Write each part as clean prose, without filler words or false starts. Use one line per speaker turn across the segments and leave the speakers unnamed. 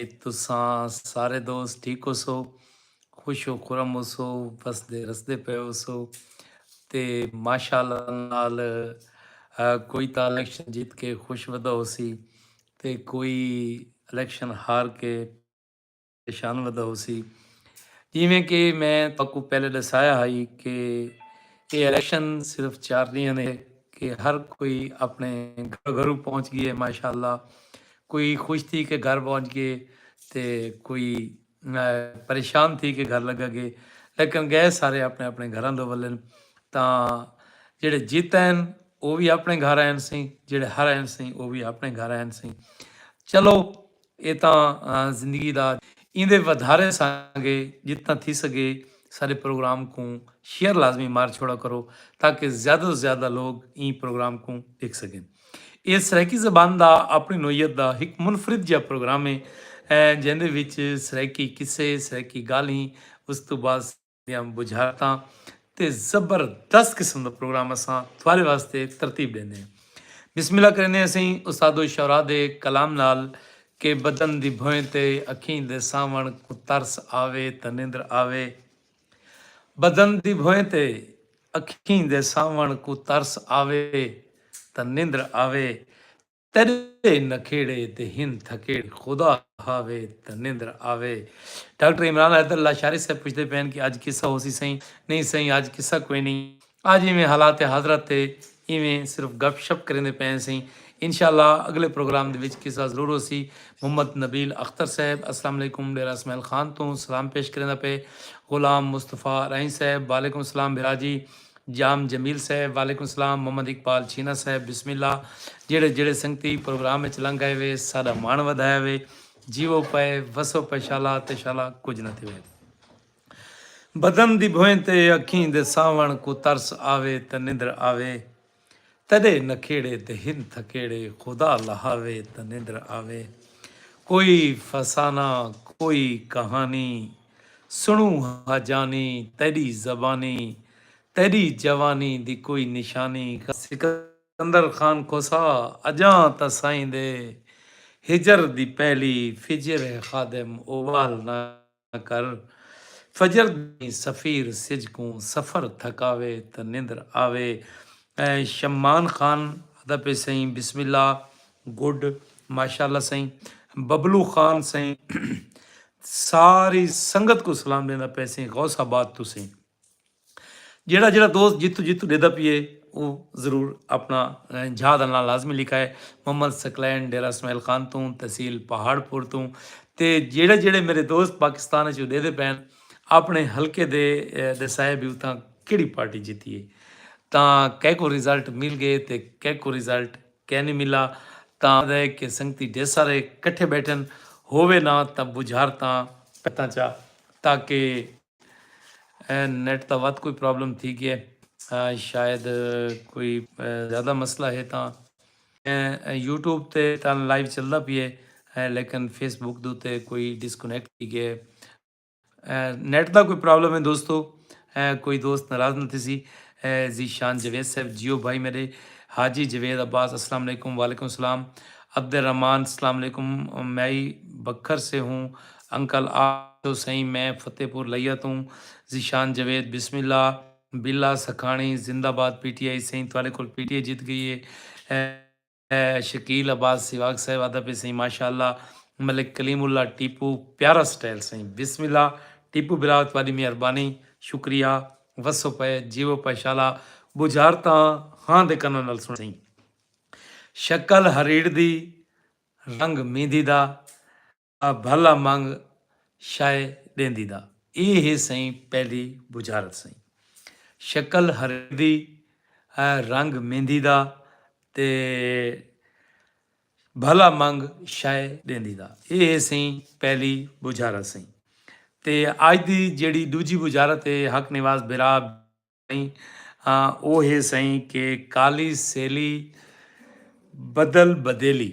तुसां सारे दोस्त ठीक हो सो, खुश हो खुरम हो सो, बसदे रसदे पे हो सो ते माशाअल्लाह नाल कोई ਤਾਂ ਇਲੈਕਸ਼ਨ ਜਿੱਤ ਕੇ ਖੁਸ਼ ਵਦਾ ਹੋ ਸੀ ਤੇ ਕੋਈ ਇਲੈਕਸ਼ਨ ਹਾਰ ਕੇ ਪਰੇਸ਼ਾਨ ਵਦਾ ਹੋ ਸੀ। ਜਿਵੇਂ ਕਿ ਮੈਂ ਤੁਹਾਨੂੰ ਪਹਿਲੇ ਦੱਸਾਇਆ ਹੈ ਕਿ ਇਹ ਇਲੈਕਸ਼ਨ ਸਿਰਫ 4 ਦੀਆਂ ਨੇ ਕਿ ਹਰ ਕੋਈ ਆਪਣੇ ਘਰੂ ਪਹੁੰਚ ਗਈ ਹੈ ਮਾਸ਼ਾਅੱਲਾ। कोई खुश थी कि घर पहुंच गए ते कोई परेशान थी कि घर लगा गए, लेकिन गए सारे अपने अपने घरों दो वलन। तो ਜਿਹੜੇ ਜਿੱਤ ਹਨ ਉਹ ਵੀ ਆਪਣੇ ਘਰ ਆਏ ਸੀ, ਜਿਹੜੇ ਹਾਰ ਆਏ ਸੀ ਉਹ ਵੀ ਆਪਣੇ ਘਰ ਆਏ ਸੀ। ਚਲੋ ਇਹ ਤਾਂ ਜ਼ਿੰਦਗੀ ਦਾ ਇਹਦੇ ਵਧਾਰੇ ਸੰਗੇ ਜਿतना थी सके सारे प्रोग्राम को शेयर लाजमी मार छोड़ा करो ताकि ज़्यादा से ज़्यादा लोग इन प्रोग्राम को देख सकें। ਇਹ ਸਰਾਇਕੀ ਜ਼ਬਾਨ ਦਾ ਆਪਣੀ ਨੋਈਅਤ ਦਾ ਇੱਕ ਮੁਨਫਰਿਦ ਜਿਹਾ ਪ੍ਰੋਗਰਾਮ ਹੈ ਜਿਹਦੇ ਵਿੱਚ ਸਰਾਇਕੀ ਕਿੱਸੇ ਸਰਾਇਕੀ ਗਾਲੀ ਉਸ ਤੋਂ ਬਾਅਦ ਦੀਆਂ ਬੁਝਾਰਤਾਂ ਤੇ ਜ਼ਬਰਦਸਤ ਕਿਸਮ ਦਾ ਪ੍ਰੋਗਰਾਮ ਅਸਾਂ ਤੁਹਾਡੇ ਵਾਸਤੇ ਤਰਤੀਬ ਦਿੰਦੇ ਹਾਂ। ਬਿਸਮਿਲ੍ਲਾ ਕਰਨੇ ਅਸੀਂ ਉਸਤਾਦੋ ਸ਼ੌਰਾ ਦੇ ਕਲਾਮ ਨਾਲ ਕਿ ਬਦਨ ਦੀ ਭੋਏ ਤੇ ਅੱਖੀਂ ਦੇ ਸਾਵਣ ਕੋ ਤਰਸ ਆਵੇ ਤਾਂ ਨਿੰਦਰ ਆਵੇ। ਬਦਨ ਦੀ ਭੋਏ ਤੇ ਅੱਖੀਂ ਦੇ ਸਾਵਣ ਕੋ ਤਰਸ ਆਵੇ ਤਾਂ ਨਿੰਦਰ ਆਵੇ। ਤੇਰੇ ਨਖੇੜੇ ਤੇ ਹਿੰਦ ਥਕੇੜ ਖੁਦਾ ਹਾਵੇ ਤਾਂ ਨਿੰਦਰ ਆਵੇ। ਡਾਕਟਰ ਇਮਰਾਨ हैदर लाशारी से पूछते पैन कि अज किस्सा हो सी सही नहीं सही अज किस्सा कोई नहीं अज इवें हालात हजरत इवें सिर्फ गपशप करेंदे पै सही। इंशाअल्लाह अगले प्रोग्राम ਦੇ ਵਿੱਚ किस्सा ਜ਼ਰੂਰ ਹੋ ਸੀ। ਮੁਹੰਮਦ ਨਬੀਲ ਅਖਤਰ ਸਾਹਿਬ अस्सलाम वालेकुम डेरा इसमाइल खान ਤੋਂ सलाम पेश करेंदा पे। गुलाम मुस्तफ़ा राही साहब वालेकुम सलाम बिराजी। जाम जमील साहब वालेकुम सलाम। मोहम्मद इकबाल छीना साहब बिस्मिल्ला। ਜਿਹੜੇ ਜਿਹੜੇ ਸੰਗਤੀ ਪ੍ਰੋਗਰਾਮ ਵਿੱਚ ਲੰਘ ਆਏ ਵੇ ਸਾਡਾ ਮਾਣ ਵਧਾਇਆ ਵੇ। ਜੀਵੋ ਪਏ ਵਸੋ ਪਏ ਸ਼ਾਲਾ ਤੇ ਸ਼ਾਲਾ ਕੁਝ ਨਾ ਥਵੇ। ਬਦਨ ਦੀ ਭੋਏ ਤੇ ਅੱਖੀਂ ਦੇ ਸਾਵਣ ਕੋ ਤਰਸ ਆਵੇ ਤੇ ਨਿੰਦਰ ਆਵੇ। ਤਦੇ ਨਖੇੜੇ ਤੇ ਹਿੰਦ ਥਕੇੜੇ ਖੁਦਾ ਲਹਾਵੇ ਤੇ ਨਿੰਦਰ ਆਵੇ। ਕੋਈ ਫਸਾਨਾ ਕੋਈ ਕਹਾਣੀ ਸੁਣੂ ਹਜਾਨੀ ਤੇਰੀ ਜ਼ਬਾਨੀ तेरी जवानी दी कोई निशानी। सिकंदर खान खोसा अजां ता साईं दे हिजर दी पहली फिजर है खादिम ओवाल ना कर। फजर दी सफ़ीर सिजकूं सफ़र थकावे त निंदर आवे। शम्मान खान अदा पे सही बिस्मिल्ला गुड माशाल्लाह सही। बबलू खान सही सारी संगत को सलाम देना पे सही। गौसाबाद तो सही ਜਿਹੜਾ ਜਿਹੜਾ ਦੋਸਤ ਜਿੱਤੂ ਜਿੱਤੂ ਦੇਦਾ ਪੀਏ ਉਹ ਜ਼ਰੂਰ ਆਪਣਾ ਜਹਾਦ ਨਾਲ ਲਾਜ਼ਮੀ ਲਿਖਾ ਹੈ। ਮੁਹੰਮਦ ਸਕਲੈਨ ਡੇਰਾ ਇਸਮਾਇਲ ਖਾਨ ਤੋਂ ਤਹਿਸੀਲ ਪਹਾੜਪੁਰ ਤੋਂ ਤੇ ਜਿਹੜੇ ਜਿਹੜੇ ਮੇਰੇ ਦੋਸਤ ਪਾਕਿਸਤਾਨ ਵਿੱਚ ਦੇਦੇ ਪੈਣ ਆਪਣੇ ਹਲਕੇ ਦੇ ਦਸਾਏ ਵੀ ਤਾਂ ਕਿਹੜੀ ਪਾਰਟੀ ਜਿੱਤੀ ਹੈ ਤਾਂ ਕਹਿ ਕੋ ਰਿਜ਼ਲਟ ਮਿਲ ਗਏ ਤੇ ਕਹਿ ਕੋ ਰਿਜ਼ਲਟ ਕਹਿ ਨਹੀਂ ਮਿਲਾ ਤਾਂ ਹੈ ਕਿ ਸੰਗਤੀ ਢੇਰ ਸਾਰੇ ਇਕੱਠੇ ਬੈਠਣ ਹੋਵੇ ਨਾ ਤਾਂ ਬੁਝਾਰਤਾਂ ਪਤਾ ਚਾ ਤਾਂ ਕਿ ਨੈਟ ਦਾ ਵੱਧ ਕੋਈ ਪ੍ਰੋਬਲਮ ਥी कि शायद कोई ज़्यादा मसला है ਤਾਂ यूट्यूब ਤੇ ਤਾਂ ਲਾਈਵ ਚੱਲਦਾ ਪਈ ਹੈ ਲੇਕਿਨ ਫੇਸਬੁੱਕ ਦੇ ਉੱਤੇ ਕੋਈ ਡਿਸਕਨੈਕਟ ਹੀ ਗਿਆ ਨੈਟ ਦਾ ਕੋਈ ਪ੍ਰੋਬਲਮ है दोस्तों। कोई दोस्त नाराज़ न थी जीशान जवेद साहब जियो भाई मेरे। हाजी जवेद अब्बास अस्सलाम वालेकुम वालेकुम सलाम। अब्दुर्रहमान अस्सलाम वालेकुम मैं ही बखर से हूँ अंकल आप तो सही मैं फ़तेहपुर लिया तो जीशान जवेद बिस्मिल्ला। बिल्ला सखानी जिंदाबाद पीटीआई सही तुआले को पीटीआई जीत गई है। शकील अब्बास सिवाग साहब आदा पे सही माशाअल्लाह। मलिक कलीमुल्ला टीपू प्यारा स्टाइल सही बिस्मिल्ला। टीपू बिरात वाली मेहरबानी शुक्रिया वसो पे जीवो पे शाला बुझारता हाँ दे कन्ना नाल सुन सही। शक्ल हरीड़ दी रंग मेहंदी दा भला मंग शाय देंदी दा ਇਹ ਹੈ ਸਹੀ ਪਹਿਲੀ ਬੁਝਾਰਤ ਸਹੀ। ਸ਼ਕਲ ਹਰਦੀ ਰੰਗ ਮਹਿੰਦੀ ਦਾ ਤੇ ਭਲਾ ਮੰਗ ਸ਼ਾਇ ਦੇਂਦੀ ਦਾ ਇਹ ਹੈ ਸਹੀ ਪਹਿਲੀ ਬੁਝਾਰਤ ਸਹੀ। ਤੇ ਅੱਜ ਦੀ ਜਿਹੜੀ ਦੂਜੀ ਬੁਝਾਰਤ ਹੈ ਹਕ ਨਿਵਾਜ਼ ਬਿਰਾ ਉਹ ਹੈ ਸਹੀ ਕਿ ਕਾਲੀ ਸੇਲੀ ਬਦਲ ਬਦੇਲੀ।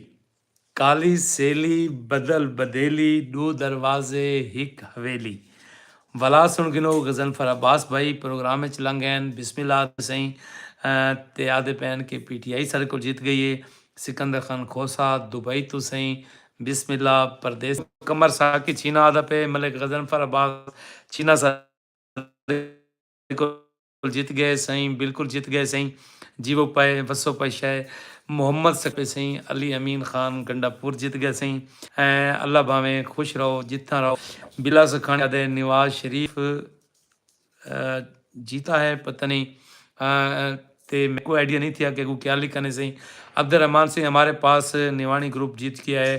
ਕਾਲੀ ਸੇਲੀ ਬਦਲ ਬਦੇਲੀ दो दरवाजे हिक हवेली। वला सुन गिनो गजनफर अब्बास भाई प्रोग्राम में लंघ गए बिस्मिल्ला सही ते आदे पैन के पीटीआई सारे को जीत गई है। सिकंदर खान खोसा दुबई तो सही बिस्मिल्लाह परदेस कमर साकी छीना आदा पे मलिक गजनफर अब्बास छीना सा बिल्कुल जीत गए सही, बिल्कुल जीत गए सही। जीवो पाए वसो पाए शय मोहम्मद सकते सही अली अमीन खान गंडापुर जीत गए सही। अल्लाह भावें खुश रहो जितना रहो। बिला सखाने दे नवाज शरीफ जीता है पता नहीं ते मेरे को आइडिया नहीं था कि वो क्या लिखा नहीं सही। अब्दुलरहमान सिंह हमारे पास निवाणी ग्रुप जीत गया है,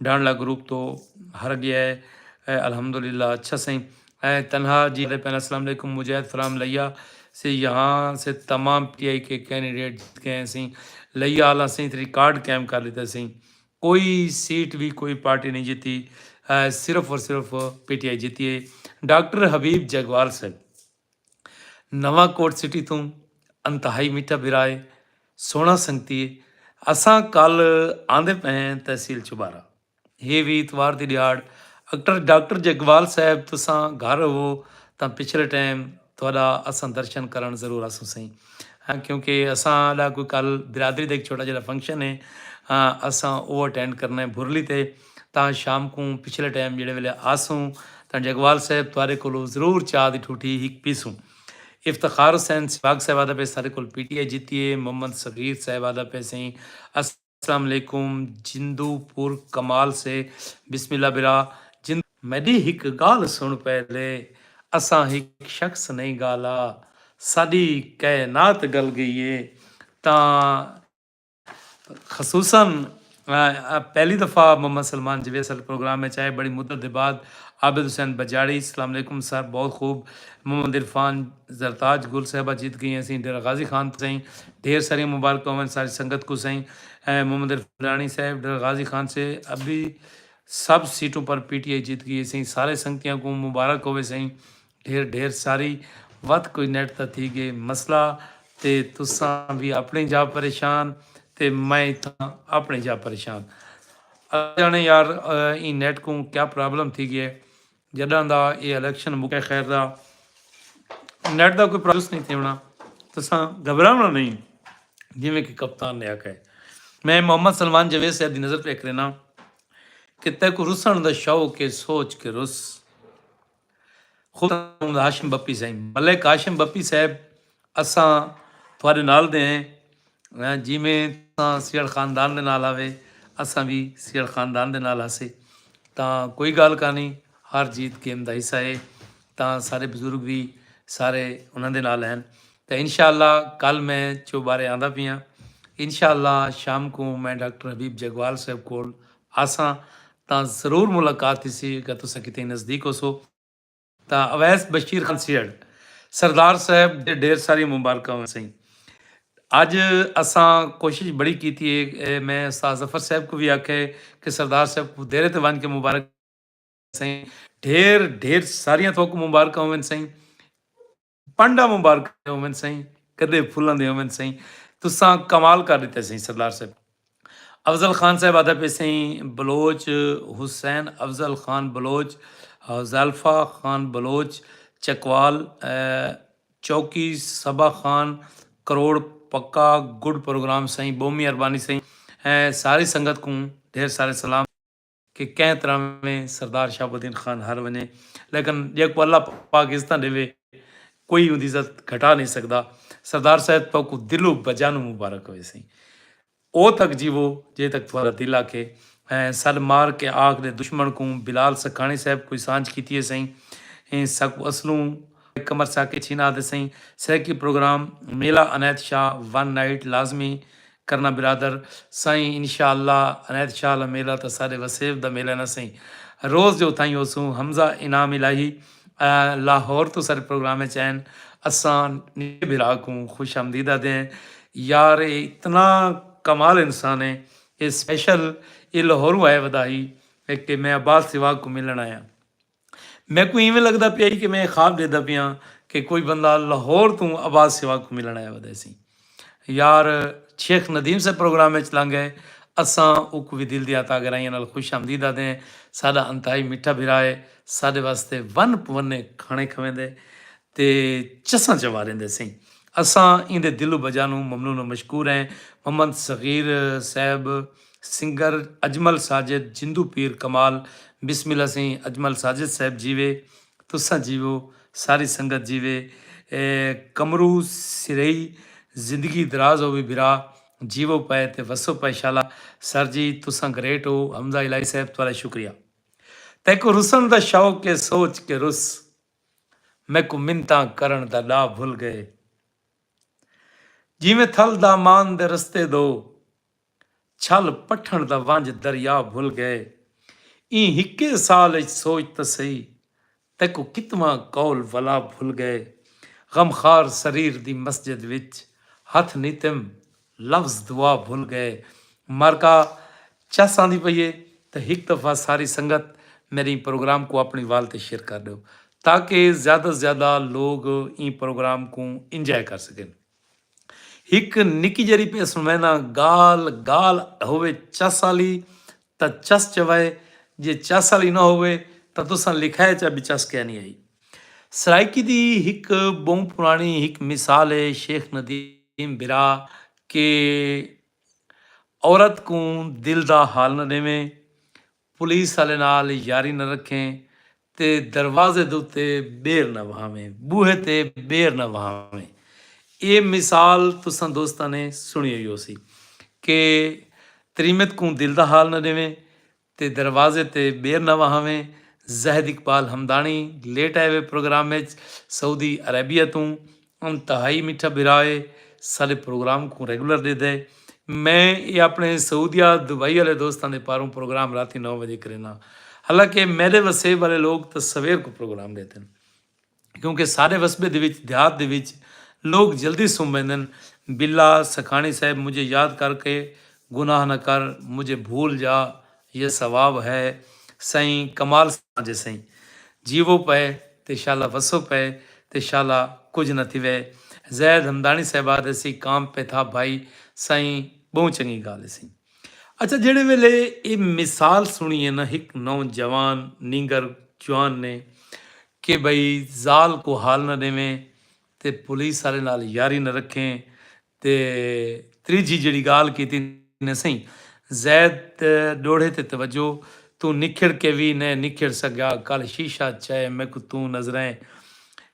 डांडला ग्रुप तो हार गया है। अल्हम्दुलिल्लाह अच्छा सही। तनहा जी अस्सलाम वालेकुम मुजाहिद फराम लिया से यहाँ से तमाम पीटीआई के कैंडिडेट जीत गए हैं सही। लिया आला सही रिकॉर्ड कैम कर लेता सही। कोई सीट भी कोई पार्टी नहीं जीती, सिर्फ और सिर्फ पीटीआई जीती है। डॉक्टर हबीब जगवाल साहब नवाकोट सिटी तो अंतहाई मीठा बिराए सोहना संगती असां कल आंदे पे हैं तहसील चुबारा ये भी इतवार की दिहाड़ डॉक्टर जगवाल साहब तुसां घर हो तो पिछले टाइम थोड़ा असां दर्शन करण जरूर आसूं सही। हाँ क्योंकि असां ला कोई कल बिरादरी का एक छोटा जहा फंक्शन है, हाँ असां वो अटेंड करना है भुरली ते तां शाम को पिछले टाइम जेड़े वेले आसूं तां जगवाल साहब तुआरे कोलों जरूर चाह की ठूठी हिक पीसूं। इफ्तार हुसैन सिवाग साहबादा पे सारे कुल पीटीआई जीती है। मोहम्मद सगीर साहबादा पे सही अस्सलाम वालेकुम जिंदूपुर कमाल से बिस्मिल्लाह बिरा जिंद मेरी हिक गाल सुन पहले असां हिक शख्स नहीं गाला साडी कैनात गल गई है ता खसूसन पहली दफ़ा मोहम्मद सलमान जवेद सर प्रोग्राम में चाहे बड़ी मुद्दत के बाद आबिद हुसैन बजाड़ी अस्सलाम वालेकुम सर बहुत खूब। मोहम्मद इरफान जरताज गुल साहबा जीत गई हैं सी डेरा गाजी खान सही ढेर सारी मुबारक होवन सारी संगत को सही। मोहम्मद इरफानी साहब डेरा गाजी खान से अभी सब सीटों पर पीटीआई जीत गई है सही सारे संगतियों को मुबारक होवे सही ढेर ढेर सारी वत कोई नेट ता थी गए मसला ते तुसां भी अपनी जा परेशान ते मैं इतना अपने जा परेशान जाने यार ई नेट को क्या प्रॉब्लम थी गई है जडा दा ये इलेक्शन मुके खैर दा नेट का कोई प्रॉब्लम नहीं थी होना तुसां घबराना नहीं जिमें कि कप्तान ने आखा है। मैं मोहम्मद सलमान जवेद साहब की नज़र पे करना कि तय को रुसन दा शौक के सोच के रुस खुद हाशिम बप्पी साईं मलिक हाशिम बप्पी साहब असां थोड़े नाल दे हैं जिमें सियल खानदान के नाल आवे असां भी सियल खानदान के नाल आसे तो कोई गल का नहीं हर जीत गेम का हिस्सा है तो सारे बजुर्ग भी सारे उन्होंने नाल हैं तो इंशाअल्लाह कल मैं चौबारे आंदा पिया इंशाअल्लाह शाम को मैं डॉक्टर हबीब जगवाल साहब को आसा तो जरूर मुलाकात इसी अगर तुम कितने नज़दीक हो सो तो अवैस बशीर खान सियड़ सरदार साहब दे ढेर सारी मुबारक सही। अज असां कोशिश बड़ी की थी मैं उस्ताद जफर साहब को भी आखे कि सरदार साहब को देरे ते वन के मुबारक सही ढेर ढेर सारिया थोक मुबारक होवन सही पांडा मुबारक होवन सही कदे फुलों दे होवन सही तुसां कमाल कर दिते सही सरदार साहब। अफजल खान साहब आदा पे सही बलोच हुसैन अफजल खान बलोच जल्फा खान बलोच चकवाल चौकी सबा खान करोड़ पक्का गुड प्रोग्राम सही बोमी अरबानी सही सारी संगत को ढेर सारे सलाम कि कंहिं तरह में सरदार शाहबुद्दीन खान हर वञे लेकिन जेको अल्लाह पाकिस्तान देवे कोई उनकी इज्जत घटा नहीं सकता। सरदार साहब तो को दिलो बजानू मुबारक हो सही ओ तक जीवो जे तक थोड़ा दिल आके सर मार के आग दे दुश्मन को बिलाल सखानी साहब कोई सांझ की सही सक असलू कमर साके छीना दे सही सैकी प्रोग्राम मेला अनैत शाह वन नाइट लाजमी करना बिरादर साईं इंशाअल्लाह अनैत शाह मेला तो सारे वसेब दा मेला ना सही रोज़ जो ताई होसूं हमजा इनाम इलाही लाहौर तो सारे प्रोग्राम चैन असां बिरा को खुश आमदीदा दें यार इतना कमाल इंसान है ये स्पेशल ये लाहौरों आया बधाई कि मैं अब्बास सिवाग को मिलन आया मैं को इवें लगता पिया कि मैं ख्वाब देता पिया कि कोई बंदा लाहौर तू अब्बास सिवाग को मिलन आया बदा सी यार शेख नदीम से प्रोग्राम चला गए असां उक भी दिल दी आता गराइयां नाल खुश आमदीदा दें साडा अंतहाई मिठा बिराए साडे वास्ते वन पवने खाने खवेंदे ते चसा चवा रहिंदे सही असां इंदे दिलो बजानू ममनून मशकूर हैं। मोहम्मद सगीर साहब ਸਿੰਗਰ ਅਜਮਲ ਸਾਜਿਦ, ਜਿੰਦੂ ਪੀਰ ਕਮਾਲ, ਬਿਸਮਿਲ੍ਲਾ ਸਿੰਘ ਅਜਮਲ ਸਾਜਿਦ ਸਾਹਿਬ ਜੀਵੇ, ਤੁਸਾਂ ਜੀਵੋ, ਸਾਰੀ ਸੰਗਤ ਜੀਵੇ। ਕਮਰੂ ਸਿਰਈ, ਜ਼ਿੰਦਗੀ ਦਰਾਜ਼ ਹੋਵੇ ਬਿਰਾ, ਜੀਵੋ ਪਏ ਤੇ ਵਸੋ ਪਏ ਸ਼ਾਲਾ। ਸਰ ਜੀ ਤੁਸਾਂ ਗ੍ਰੇਟ ਹੋ। ਹਮਜ਼ਾ ਇਲਾही ਸਾਹਿਬ ਤੁਹਾਡਾ ਸ਼ੁਕਰੀਆ। ਤੈਕੋ ਰੁਸਨ ਦਾ ਸ਼ੌਕ ਹੈ ਸੋਚ ਕੇ ਰੁਸ, ਮੈਕੂ ਮਿੰਤਾਂ ਕਰਨ ਦਾ ਲਾ ਭੁੱਲ ਗਏ। ਜਿਵੇਂ ਥਲ ਦਾ ਮਾਨ ਦੇ ਰਸਤੇ ਦੋ, ਛਲ ਪੱਠਣ ਦਾ ਵੰਜ ਦਰਿਆ ਭੁੱਲ ਗਏ। ਈ ਹਿੱਕੇ ਸਾਲ ਵਿੱਚ ਸੋਚ ਤਾਂ ਸਹੀ, ਤੈਕੋ ਕਿਤਵਾ ਕੌਲ ਵਲਾ ਭੁੱਲ ਗਏ। ਗਮਖਾਰ ਸਰੀਰ ਦੀ ਮਸਜਿਦ ਵਿੱਚ ਹੱਥ ਨਿਤਮ ਲਫ਼ਜ਼ ਦੁਆ ਭੁੱਲ ਗਏ। ਮਾਰਕਾ ਚੱਸ ਆਂਦੀ ਪਈ ਏ ਤੇ ਇੱਕ ਦਫਾ ਸਾਰੀ ਸੰਗਤ मेरी प्रोग्राम को अपनी वाल ते शेयर कर दो, ताकि ज़्यादा से ज़्यादा लोग इन प्रोग्राम को इंजॉय कर सकें। एक निकी जरी पे सुनना गाल गाल होवे चस वाली तो चस चवाए, जे चस वाली ना होवे तो तुसां लिखाए चा भी चस क्या नहीं आई। सराइकी दी एक बहुत पुरानी एक मिसाल है शेख नदीम बिरा के औरत को दिल दा हाल न देवें, पुलिस वाले नाल यारी न रखें, ते दरवाजे दे उत्ते बेर न वहावें, बूहे ते बेर न वहावें। ये मिसाल तुसां दोस्तां ने सुनी होई सी कि तरीमत को दिल दा हाल न देवें ते दरवाजे ते बेर न वहावें। जहद इकबाल हमदानी लेट आए हुए प्रोग्राम में सऊदी अरेबिया तो इंतहाई मिठा बिराए सारे प्रोग्राम को रेगुलर दे दे। मैं ये अपने सऊदिया दुबई वाले दोस्तों के पारों प्रोग्राम रात 9 बजे करेना, हालांकि मेरे वसेब वाले लोग तो सवेर को प्रोग्राम देते हैं, क्योंकि सारे वसबे देहात दे विच लोग जल्दी सुन पैंदे न। बिल्ला सखानी साहब मुझे याद करके गुनाह न कर, मुझे भूल जा ये सवाब है। सई कमाल साजे सई जीवो पे ते शाला वसो पे ते शाला कुछ न थिवे। जैद हमदानी साहबा दसी काम पे था भाई, साई बहुत चंगी गल सी। अच्छा जेड़े वेले ये मिसाल सुनी है ना एक नौजवान नींगर जवान ने कि भाई जाल को हाल न देवें ते पुलिस वाले नाल यारी न रखें, ते त्रीजी जिहड़ी गाल कीती ने सही जैद डोड़े ते तवज्जो, तू निखड़ के भी न निखड़ सका, कल शीशा चाहे मैं को तू नजरें,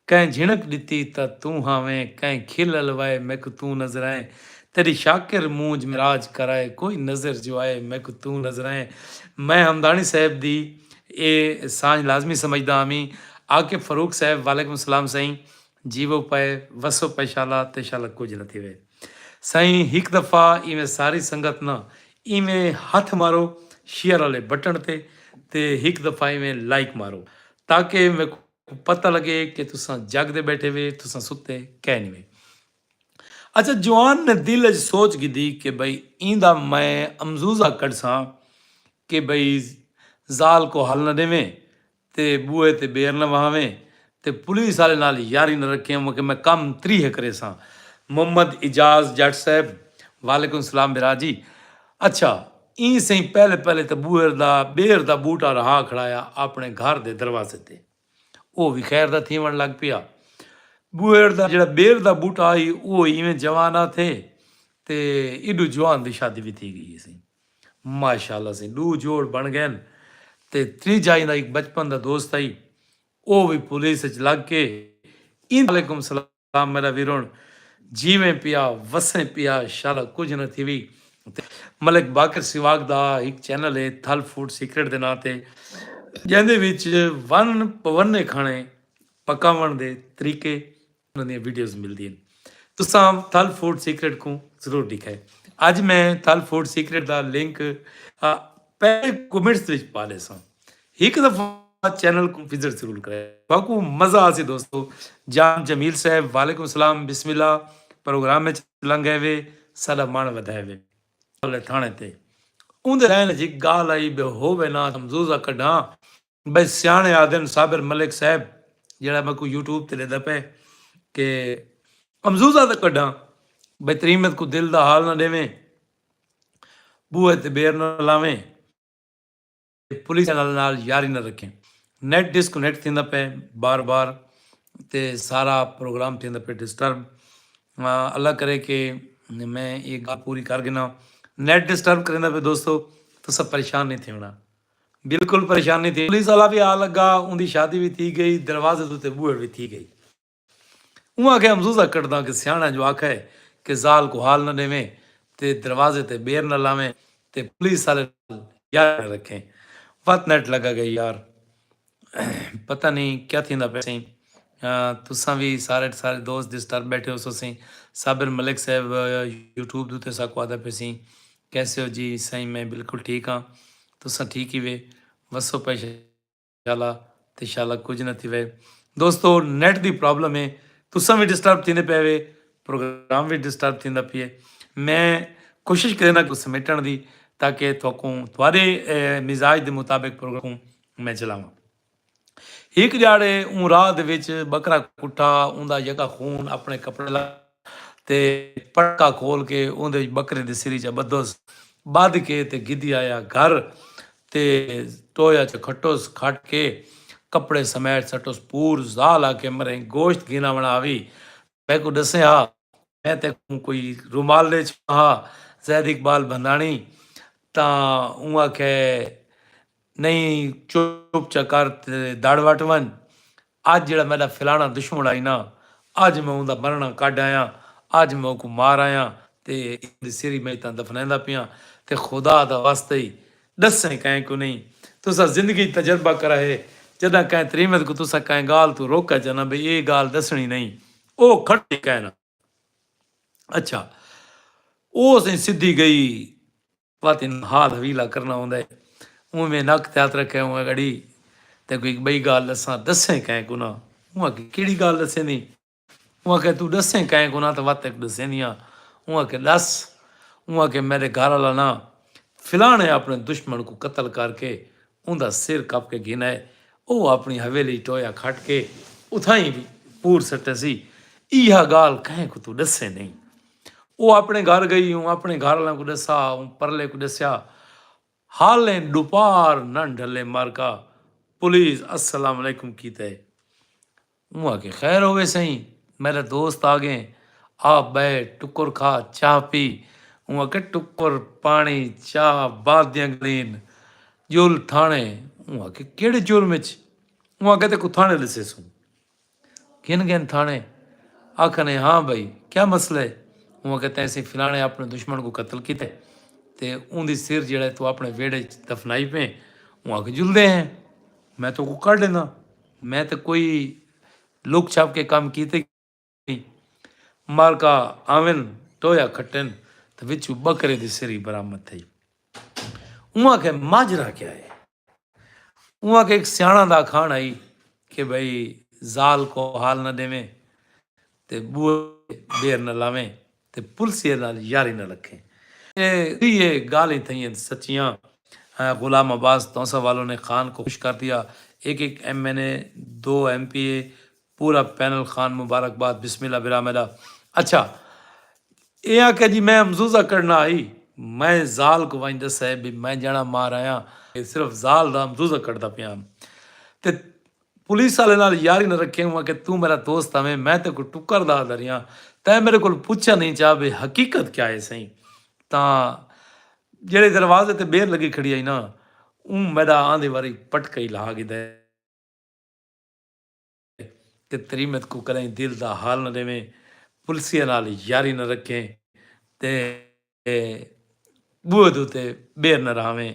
कहीं झिणक ॾिती त तूं हावें, कहीं खिल हलवाए मैं को तू नजरें, तेरी शाकिर मूंज मिराज कराए, कोई नज़र जो आए मैं को तू नजरें। मैं हमदानी साहब दी ये सांझ लाजमी समझदा हमी। आके फरूक साहब वालेकुम सलाम साईं, जीवो पे वसो पे शाला ते शाला कुछ न थिवे। साईं एक दफ़ा इवें सारी संगत ना इवें हथ मारो शेयर वाले बटन ते एक दफ़ा इवें लाइक मारो, ताकि मेरे को पता लगे कि तुसां जागदे बैठे वे, तुसां सुते कै नहीं वे। अच्छा जवान ने दिल च सोच गिदी कि भाई इंदा मैं अमजूजा कड़सां कि भाई जाल को हल न देवें ते बूहे ते बेर न वहावें ते पुलिस वाले नाल यारी न रखें कि मैं कम त्रीह करे सां। मोहम्मद इजाज जट साहब वालेकुम सलाम बिराजी। अच्छा ई सही पहले पहले तो बूहर दा बेर दा बूटा रहा खड़ाया अपने घर दे दरवाजे ते, वो भी खैर दा थीवण लग पिया। बूहर दा जिहड़ा बेर दा बूटा आई वो इवें जवाना थे ते इडू जवान दी शादी भी थी गई सी माशाल्लाह से, दू जोड़ बन गए ते त्रीजा इंदा एक बचपन दा दोस्त आई वो भी पुलिस च लग के वालेकुम सलाम मेरा वीरों जीवें पिया वसें पिया शाला कुछ न थी भी। मलिक बाकर सिवाग दा एक चैनल है थल फूड सीक्रेट दे नां ते, जिहदे विच वन पवन्ने खाने पकावन दे तरीके उन्हां दी वीडियोज़ मिलदियां। तुसां थल फूड सीक्रेट को जरूर दिखाए। अज मैं थल फूड सीक्रेट दा लिंक पहले कमेंट्स विच पा ले सां, एक दफ़ा चैनल को विजिट जरूर करें, बाकू मज़ा आसी दोस्तों। जान जमील साहब वालेकुम सलाम बिस्मिल्ला, प्रोग्राम में लंघ गए वे साडा मन वधाए वे वाले थाने ते उंदे रहन जी गाल आई बे होवे ना समझूजा कढ़ा बे सियाने आदन साबिर मलिक साहब जेड़ा मैं को यूट्यूब ते लेदा पे कि अमजूजा तो कढ़ा बे तरीमत को दिल दा हाल ना देवें, बूहे ते बेर न लावें, पुलिस नाल यारी न रखें। नेट डिस्कनेक्ट थींदा पे बार बार ते सारा प्रोग्राम थींदा पे डिस्टर्ब। अल्लाह करे कि मैं ये गाल पूरी कर गिना। नेट डिस्टर्ब करेंदा पे दोस्तों, तुसां परेशान नहीं थी होना, बिल्कुल परेशान नहीं थी। पुलिस वाला भी आ लगा, उनकी शादी भी थी गई, दरवाजे तो ते बूहे भी थी गई। उहाँ के हमजूजा कटदा कि सियाणा जो आखे कि ज़ाल को हाल न देवें ते दरवाजे ते बेर न लावें ते पुलिस वाले यार न रखें। वत नेट लगा गई यार, पता नहीं क्या थींदा पिया सी। तुसां भी सारे सारे दोस्त डिस्टर्ब बैठे हो सो सी। साबिर मलिक साहब यूट्यूब दे उत्ते साकू आदा पे सी, कैसे हो जी? सही मैं बिल्कुल ठीक हाँ, तुसां ठीक ही वे, वसो पे शाला ते शाला कुछ न थी वे। दोस्तों नेट दी प्रॉब्लम है, तुसां भी डिस्टर्ब थींदे पे वे, प्रोग्राम भी डिस्टर्ब थींदा पिए। मैं कोशिश करेंदा कि समेटण दी, ताकि तुहाकू तुहाडे मिजाज दे मुताबिक प्रोग्राम मैं चलावां। एक ध्याड़े ऊँ राह दे विच बकरा कुੱਟਾ, ਉਹਦਾ ਯਕਾ ਖੂਨ ਆਪਣੇ ਕੱਪੜੇ ਲਾ ਤੇ ਪਟਕਾ ਖੋਲ ਕੇ ਉਹਦੇ ਵਿੱਚ ਬੱਕਰੇ ਦੇ ਸਿਰ 'ਚ ਬੱਧੋਸ ਬੱਧ ਕੇ ਤੇ ਗਿੱਧੀ ਆਇਆ ਘਰ ਤੇ ਟੋਇਆ 'ਚ ਖੱਟੋਸ ਖੱਟ ਕੇ ਕੱਪੜੇ ਸਮੇਟ ਸਟੋਸ ਪੂਰ ਜ਼ਾਲ ਆ ਕੇ ਮਰੇ ਗੋਸ਼ਤ ਗਿਨਾ ਬਣਾਵੀ। ਮੈਂ ਕੋ ਦੱਸਿਆ ਮੈਂ ਤੇ ਕੋਈ ਰੁਮਾਲੇ 'ਚ ਆ ਜ਼ੈਦ ਇਕਬਾਲ ਬੰਦਾਣੀ ਤਾਂ ਉਹ ਆਖੇ ਨਹੀਂ ਚੁੱਪ ਚੱਕਰ ਤੇ ਦੜ ਵਟ ਵਨ। ਅੱਜ ਜਿਹੜਾ ਮੇਰਾ ਫਲਾਣਾ ਦੁਸ਼ਮਣ ਆਈ ਨਾ, ਅੱਜ ਮੈਂ ਉਹਦਾ ਮਰਨਾ ਕੱਢ ਆਇਆ, ਅੱਜ ਮੈਂ ਉਹਨੂੰ ਮਾਰ ਆਇਆ ਤੇ ਇਹਦੀ ਸਿਰੀ ਮੈਂ ਤਾਂ ਦਫਨਾਉਂਦਾ ਪਿਆ ਤੇ ਖੁਦਾ ਦਾ ਵਾਸਤੇ ਹੀ ਦੱਸੇ ਕਹੀਂ ਕੋ ਨਹੀਂ। ਤੁਸੀਂ ਜ਼ਿੰਦਗੀ ਤਜਰਬਾ ਕਰਾਏ, ਜਦਾਂ ਕਹੀਂ ਤਰੀਮਤ ਕੋ ਤੁਸੀਂ ਕਹੀਂ ਗਾਲ ਤੂੰ ਰੋਕਾ ਜਾਣਾ ਬਈ ਇਹ ਗਾਲ ਦੱਸਣੀ ਨਹੀਂ, ਉਹ ਖੜੀ ਕਹਿਣਾ। ਅੱਛਾ ਉਹ ਅਸੀਂ ਸਿੱਧੀ ਗਈ ਵਾਤ ਹਾਲ ਹਵੀਲਾ ਕਰਨਾ ਹੁੰਦਾ ਹੈ, ਉਵੇਂ ਨੱਕ ਤੇ ਹੱਥ ਰੱਖਿਆ ਹੋਇਆ ਗੜੀ ਤੇ ਕੋਈ ਬਈ ਗੱਲ ਅਸਾਂ ਦੱਸੇ ਕਹੀਂ ਕੋ ਨਾ। ਉਹ ਕਿਹੜੀ ਗੱਲ ਦੱਸੇ ਨਹੀਂ, ਉਹ ਕਿ ਤੂੰ ਦੱਸੇ ਕਹੀਂ ਕੋ ਨਾ ਤਾਂ ਵੱਤ ਤੱਕ ਦੱਸੇ ਨਹੀਂ ਆ। ਉਹ ਕਿ ਦੱਸ। ਉਹ ਕਿ ਮੇਰੇ ਘਰ ਵਾਲਾ ਨਾ ਫਿਲਾਣੇ ਆਪਣੇ ਦੁਸ਼ਮਣ को ਕਤਲ ਕਰਕੇ ਉਹਦਾ ਸਿਰ ਕੱਪ ਕੇ ਗਿਨਾ ਹੈ, ਉਹ ਆਪਣੀ ਹਵੇਲੀ ਟੋਇਆ ਖੱਟ ਕੇ ਉਥਾਈ ਵੀ ਪੂਰ ਸੱਟੇ ਸੀ। ਇਹ ਗੱਲ ਕਹੀਂ ਕੋ ਤੂੰ ਦੱਸੇ ਨਹੀਂ। ਉਹ ਆਪਣੇ ਘਰ ਗਈ, ਹੂੰ ਆਪਣੇ ਘਰ ਵਾਲਿਆਂ को दसा, परले को दसिया, हाले दुपार न ढले मारका पुलिस अस्सलाम वालेकुम कीते। हुआ कि खैर होवे सही, मेरे दोस्त आ गए, आप बैठ टुकुर खा चाह पी। हुआ कि टुकुर पानी चाह बादियां गलीन जुल थाने। हुआ कि केड़े जुर्म च? हुआ कहते को थाने दसे सू। किन गिन थाने? आखने हाँ भाई क्या मसला है? हुआ कहते ऐसे फिलाने अपने दुश्मन को कत्ल किते ते उनकी सिर जड़ा तू अपने वेड़े च दफनाई पे। हुआ कि जुलदे हैं, मैं तो को कर लेना, मैं तो कोई लुक छाप के काम कीते नहीं। मारका आवन टोया खट्टन तो विचू बकरे दी सिरी बरामद थी। उहाँ के माजरा क्या है? उहाँ के एक सियाणा दा खान आई कि भाई ज़ाल को हाल न देवें ते बूहे देर न लावें ते पुलसिए नाल यारी न रखें। ये गाली थी सच्चियाँ। गुलाम अब्बास तौसा वालों ने खान को खुश कर दिया। एक एक MNA 2 MPA पूरा पैनल खान मुबारकबाद बिस्मिल्लाह बिरामिल्लाह। अच्छा ये आख्या जी मैं मजूजा करना आई, मैं ज़ाल को वहीं दस है भी मैं जाना मार आया, सिर्फ ज़ाल दा मजूजा करता पिया ते पुलिस वाले नाल यारी न रखे। हुआ कि तू मेरा दोस्त हमें, मैं ते को टुकर दा दरिया, तै मेरे को पूछा नहीं चाह भी हकीकत क्या है सही। ਤਾਂ ਜਿਹੜੇ ਦਰਵਾਜ਼ੇ ਤੇ ਬੇਰ ਲੱਗੀ ਖੜੀ ਆਈ ਨਾ, ਉਹ ਮੇਰਾ ਆਂਦੇ ਵਾਰੀ ਪਟਕਾ ਹੀ ਲਾ ਗਿਦਾ ਕਿ ਤਰੀਮਤ ਕੋ ਕਰੇ ਦਿਲ ਦਾ ਹਾਲ ਨਾ ਦੇਵੇਂ, ਪੁਲਸੀਆਂ ਨਾਲ ਯਾਰੀ ਨਾ ਰੱਖੇ ਤੇ ਬੂਹੇ ਦੇ ਉੱਤੇ ਬੇਰ ਨਾ ਰਾਵੇਂ।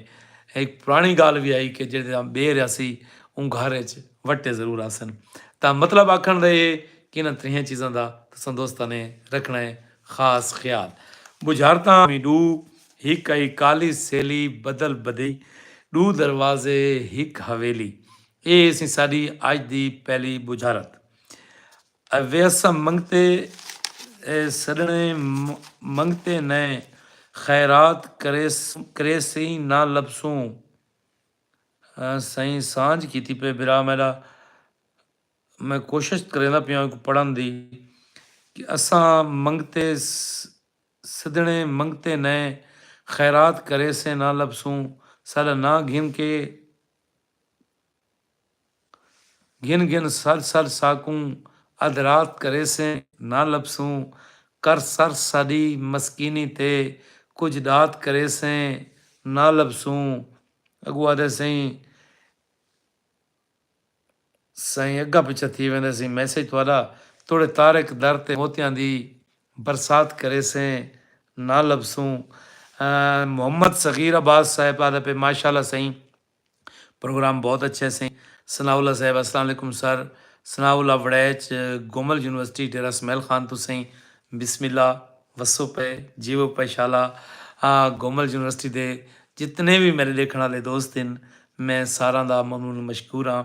ਇੱਕ ਪੁਰਾਣੀ ਗੱਲ ਵੀ ਆਈ ਕਿ ਜਿਹੜੇ ਬੇਰ ਅਸੀਂ ਉਹ ਘਰ 'ਚ ਵੱਟੇ ਜ਼ਰੂਰ ਆਸਨ। ਤਾਂ ਮਤਲਬ ਆਖਣ ਦਾ ਇਹ ਕਿ ਇਹਨਾਂ ਤਰੀਆਂ ਚੀਜ਼ਾਂ ਦਾ ਤੁਸੀਂ ਦੋਸਤਾਂ ਨੇ ਰੱਖਣਾ ਹੈ ਖਾਸ ਖਿਆਲ। ਬੁਝਾਰਤਾਂ ਡੂ हिक आई काली सैली बदल बदई डू दरवाजे हिक हवेली। ये सी साड़ी अज दी पहली बुझारत। व्यसा मंगते सदने मंगते न खैरात करे सही ना लपसूं। सही सांझ की पे बिरा मेरा मैं कोशिश करेंदा पिया पढ़न दी कि असां मंगते सदने मंगते न खैरात करे से ना लपसूं। सारा ना घिन के घिन घिन सर सर साकूं अधरात करे से ना लपसूं। कर सर साडी मस्कीनी ते कुछ दात करे सें ना लभसूं। अॻु आदे साईं अॻा पिछा थी वेंदासीं। मैसेज वारा थोड़े तारिक दर ते मोतियां दी बरसात करे सें ना लभसूं। मोहम्मद सग़ीर अब्बास साहिब आदे पे माशाल्लाह साईं प्रोग्राम बहुत अच्छे से। सनाउल्ला साहब अस्सलाम वालेकुम सर। सनाउल्ला वड़ैच गोमल यूनिवर्सिटी डेरा इसमाइल खान तो सही बिस्मिल्ला वसो पे जीवो पे शाला। गोमल यूनिवर्सिटी दे जितने भी मेरे देखने वाले दोस्त हैं मैं सारा दा ममनून मशकूर हाँ।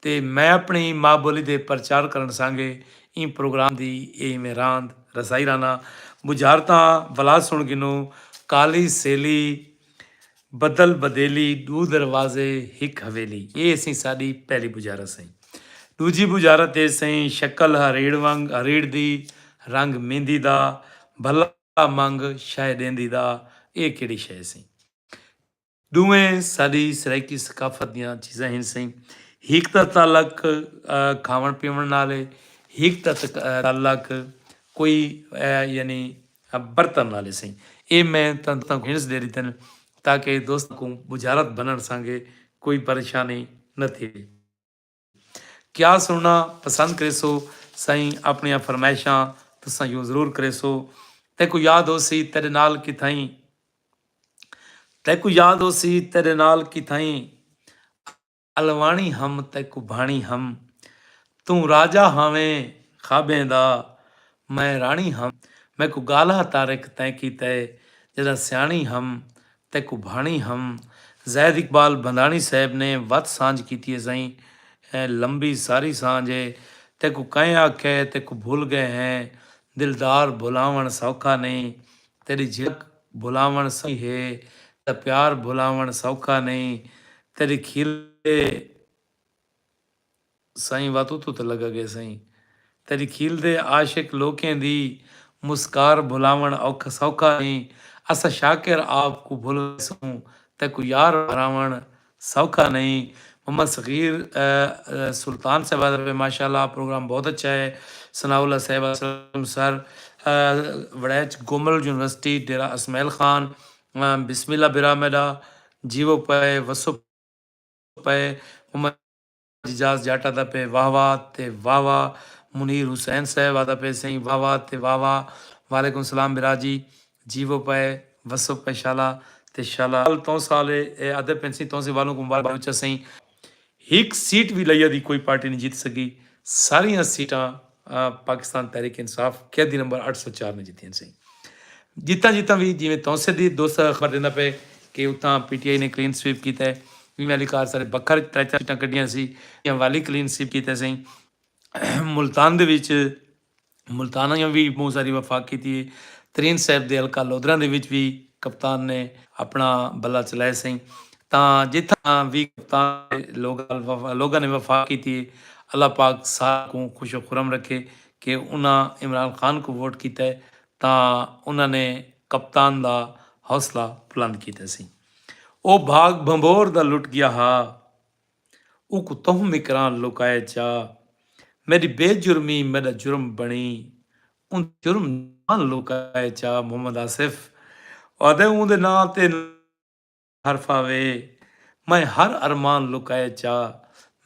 ਤੇ ਮੈਂ ਆਪਣੀ ਮਾਂ ਬੋਲੀ ਦੇ ਪ੍ਰਚਾਰ ਕਰਨ ਸੰਗੇ ਇਹ ਪ੍ਰੋਗਰਾਮ ਦੀ ਇਹ ਮੇਰਾਂਦ ਰਸਾਈ ਰਾਣਾ ਬੁਝਾਰਤਾਂ ਵਲਾ ਸੁਣ ਗਿਨੋ ਕਾਲੀ ਸੇਲੀ ਬਦਲ ਬਦੇਲੀ ਦੂ ਦਰਵਾਜ਼ੇ ਹਿੱਕ ਹਵੇਲੀ। ਇਹ ਅਸੀਂ ਸਾਡੀ ਪਹਿਲੀ ਬੁਝਾਰਤ ਸੀ। ਦੂਜੀ ਬੁਝਾਰਤ ਇਹ ਸਹੀ ਸ਼ਕਲ ਹਰੀੜ ਵਾਂਗ ਹਰੀੜ ਦੀ ਰੰਗ ਮਹਿੰਦੀ ਦਾ ਭਲਾ ਮੰਗ ਸ਼ਾਇ ਦੇਂਦੀ ਦਾ ਇਹ ਕਿਹੜੀ ਸ਼ੈ ਸੀ। ਦੋਵੇਂ ਸਾਡੀ ਸਰਾਇਕੀ ਸਕਾਫਤ ਦੀਆਂ ਚੀਜ਼ਾਂ ਹੀ ਸਹੀ। ਹਿੱਕ ਦਾ ਤਾਲਕ ਖਾਵਣ ਪੀਵਣ ਨਾਲ ਹਿੱਕ ਦਾ ਤਾਲਕ ਕੋਈ यानी बर्तन नाले सही। ये मैं तन हिंस दे रही थन ताकि दोस्त को बुझारत बनन संगे कोई परेशानी न थी। क्या सुनना पसंद करे सो साईं अपनिया फरमाइशां तुसां यूं जरूर करे सो। तेको याद हो सी तेरे नाल की थाई तेको याद हो सी तेरे नाल की थाई अलवाणी हम तेको भाणी हम। तू राजा हावें खाबें दा मैं राणी हम। मैं को गाला तारिक तय की तय जदा सियाणी हम तेको भाणी हम। जैद इकबाल बंदाणी साहब ने वत सांझ की है साईं लंबी सारी सांझ है। तेको कहें आखे तेको भूल गए हैं दिलदार भुलावण सौखा नहीं। तेरी झिड़क भुलावण सही है ते प्यार भुलावण सौखा नहीं। तेरी खीले साईं वातू तो लगा गए साईं। तेरी खील दे आशिक लोकें दी मुस्कार भुलावण औखा सौखा नहीं। असा शाकिर आपको भूल सूं तेको यार भरावण सौखा नहीं। मोहम्मद सग़ीर सुल्तान साहब पे माशाल्लाह प्रोग्राम बहुत अच्छा है। सनाउल्ला साहब सर वड़ैच गोमल यूनिवर्सिटी डेरा इसमाइल खान बिस्मिल्ला बिरामेडा जीवो पे वसो पे। मोहम्मद इजाज जाटा दा पे वाह वाह ते वाह वाह। मुनीर हुसैन साहब आदा पे सही वाह वाह ते वाह वाह। वालेकुम सलाम बिराजी जीवो पे वसो पे शाला ते शाला तो साले आदे पेंसी तो से वालों को मुबारक च सही। एक सीट भी लिया दी कोई पार्टी नहीं जीत सकी। सारिया सीटा पाकिस्तान तहरीक इंसाफ कैदी नंबर 804 ने जीतियां सही। जीता जीता भी जिमें तौसे दी दोस्त खबर देना पे कि उतना PTI ने क्लीन स्वीप किया है। भी वाली कार सारे बखर त्रै चार सीटां कड्डियां सी वाली क्लीन स्वीप किया सही। मुल्तान दे विच मुल्ताना भी बहुत सारी वफाक की थी। तरीन साहब के हल्का लोधरा भी कप्तान ने अपना बल्ला चलाया सही। तो जिथा भी कप्तान लोगों ने वफाक की थी अल्लाह पाक सार को खुशो खुरम रखे कि उन्हें इमरान खान को वोट किया तो उन्होंने कप्तान का हौसला बुलंद किया सी। ओ भाग भंबोर दा लुट गया हा उक तुह मिकरां लुकाए चा। मेरी बेजुर्मी मेरा जुर्म बनी उन जुर्म ना लुकाए चा। मोहम्मद आसिफ और उनके नां ते हरफा वे मैं हर अरमान लुकाए चा।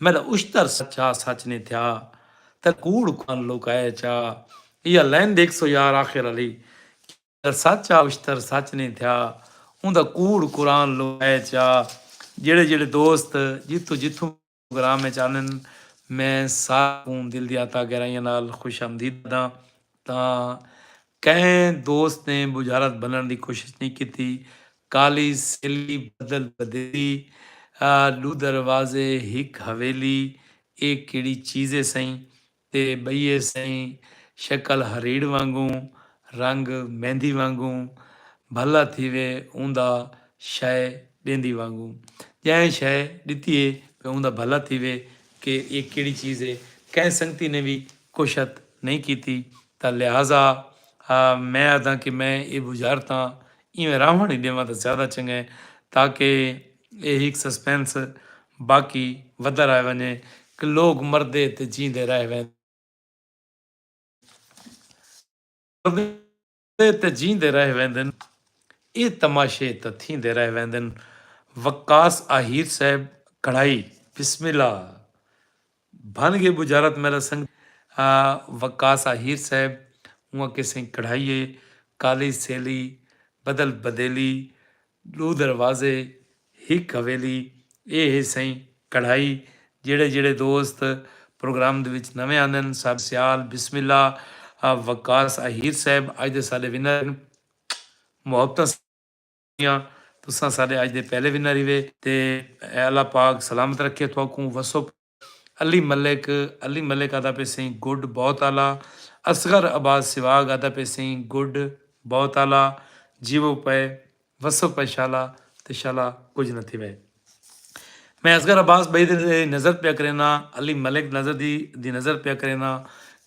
मेरा उश्तर सच्चा सच नहीं था ते कूड़ खान लुकाए चा। यह लाइन देख सो यार आखिर अली सच्चा उश्तर सच नहीं था उनका कूड़ कुरान लुकाए चा। जेड़े जेड़े दोस्त जितों जितों प्रोग्राम में चाहन मैं सारू दिल दी आता गहराइयां नाल खुश आमदीद दा। कई दोस्त ने बुझारत बनने की कोशिश नहीं की। काली सैली बदल बदेली लू दरवाजे हिक हवेली एक किड़ी चीज़ें सही ते बईए सही शक्ल हरीड़ वांगू रंग मेहंदी वांगू भला थीवे ऊंदा शय ॾेंदी वांगू। जंहिं शइ ॾिठी है ऊंदा भला थीवे कि ये केड़ी चीज़ है। कंहिं संगती ने भी कोशत नहीं की थी तो लिहाजा मैं आदा कि मैं ये बुझारता इवें रावण ही देवां तो ज़्यादा चंगा है ताकि ये एक सस्पेंस बाकी वधदा रह वञे कि लोग मरदे ते जींदे रह वञे ते जींदे रह वेंदे ਇਹ ਤਮਾਸ਼ੇ ਤਾਂ ਥੀਂਦੇ ਰਹਿ ਵੈਂਦੇ ਨੇ। वकास आहिर साहब कढ़ाई बिस्मिल्लाह बन गए बुजारत मेरा संग वकास आहिर साहब हुआ के सिंह कढ़ाइए काली सेली बदल बदेली दो दरवाजे हिक हवेली ਇਹ ਹੈ ਸਹੀ ਕढ़ाई ਜਿਹੜੇ ਜਿਹੜੇ ਦੋਸਤ ਪ੍ਰੋਗਰਾਮ ਦੇ ਵਿੱਚ ਨਵੇਂ ਆਉਂਦੇ ਨੇ ਸਭ ਸਿਆਲ ਬਿਸਮਿਲ੍ਲਾ ਵਕਾਸ ਆਹਿਰ ਸਾਹਿਬ ਅੱਜ ਦੇ ਸਾਡੇ ਵਿਨਰ ਮੁਹੱਬਤਾਂ तुसां साढ़े अज दे पहले विनर ही वे ते अल्लाह पाक सलामत रखे थोकू वसो अली मलिक आदा पे सिंह गुड बहुत आला असगर अब्बास सिवाग आदा पे सिंह गुड बहुत आला जीवो पे वसो पे शाला ते शाला कुछ न थी वे मैं असगर अब्बास भाई दे नज़र पे करेना अली मलिक दी नज़र पे करेना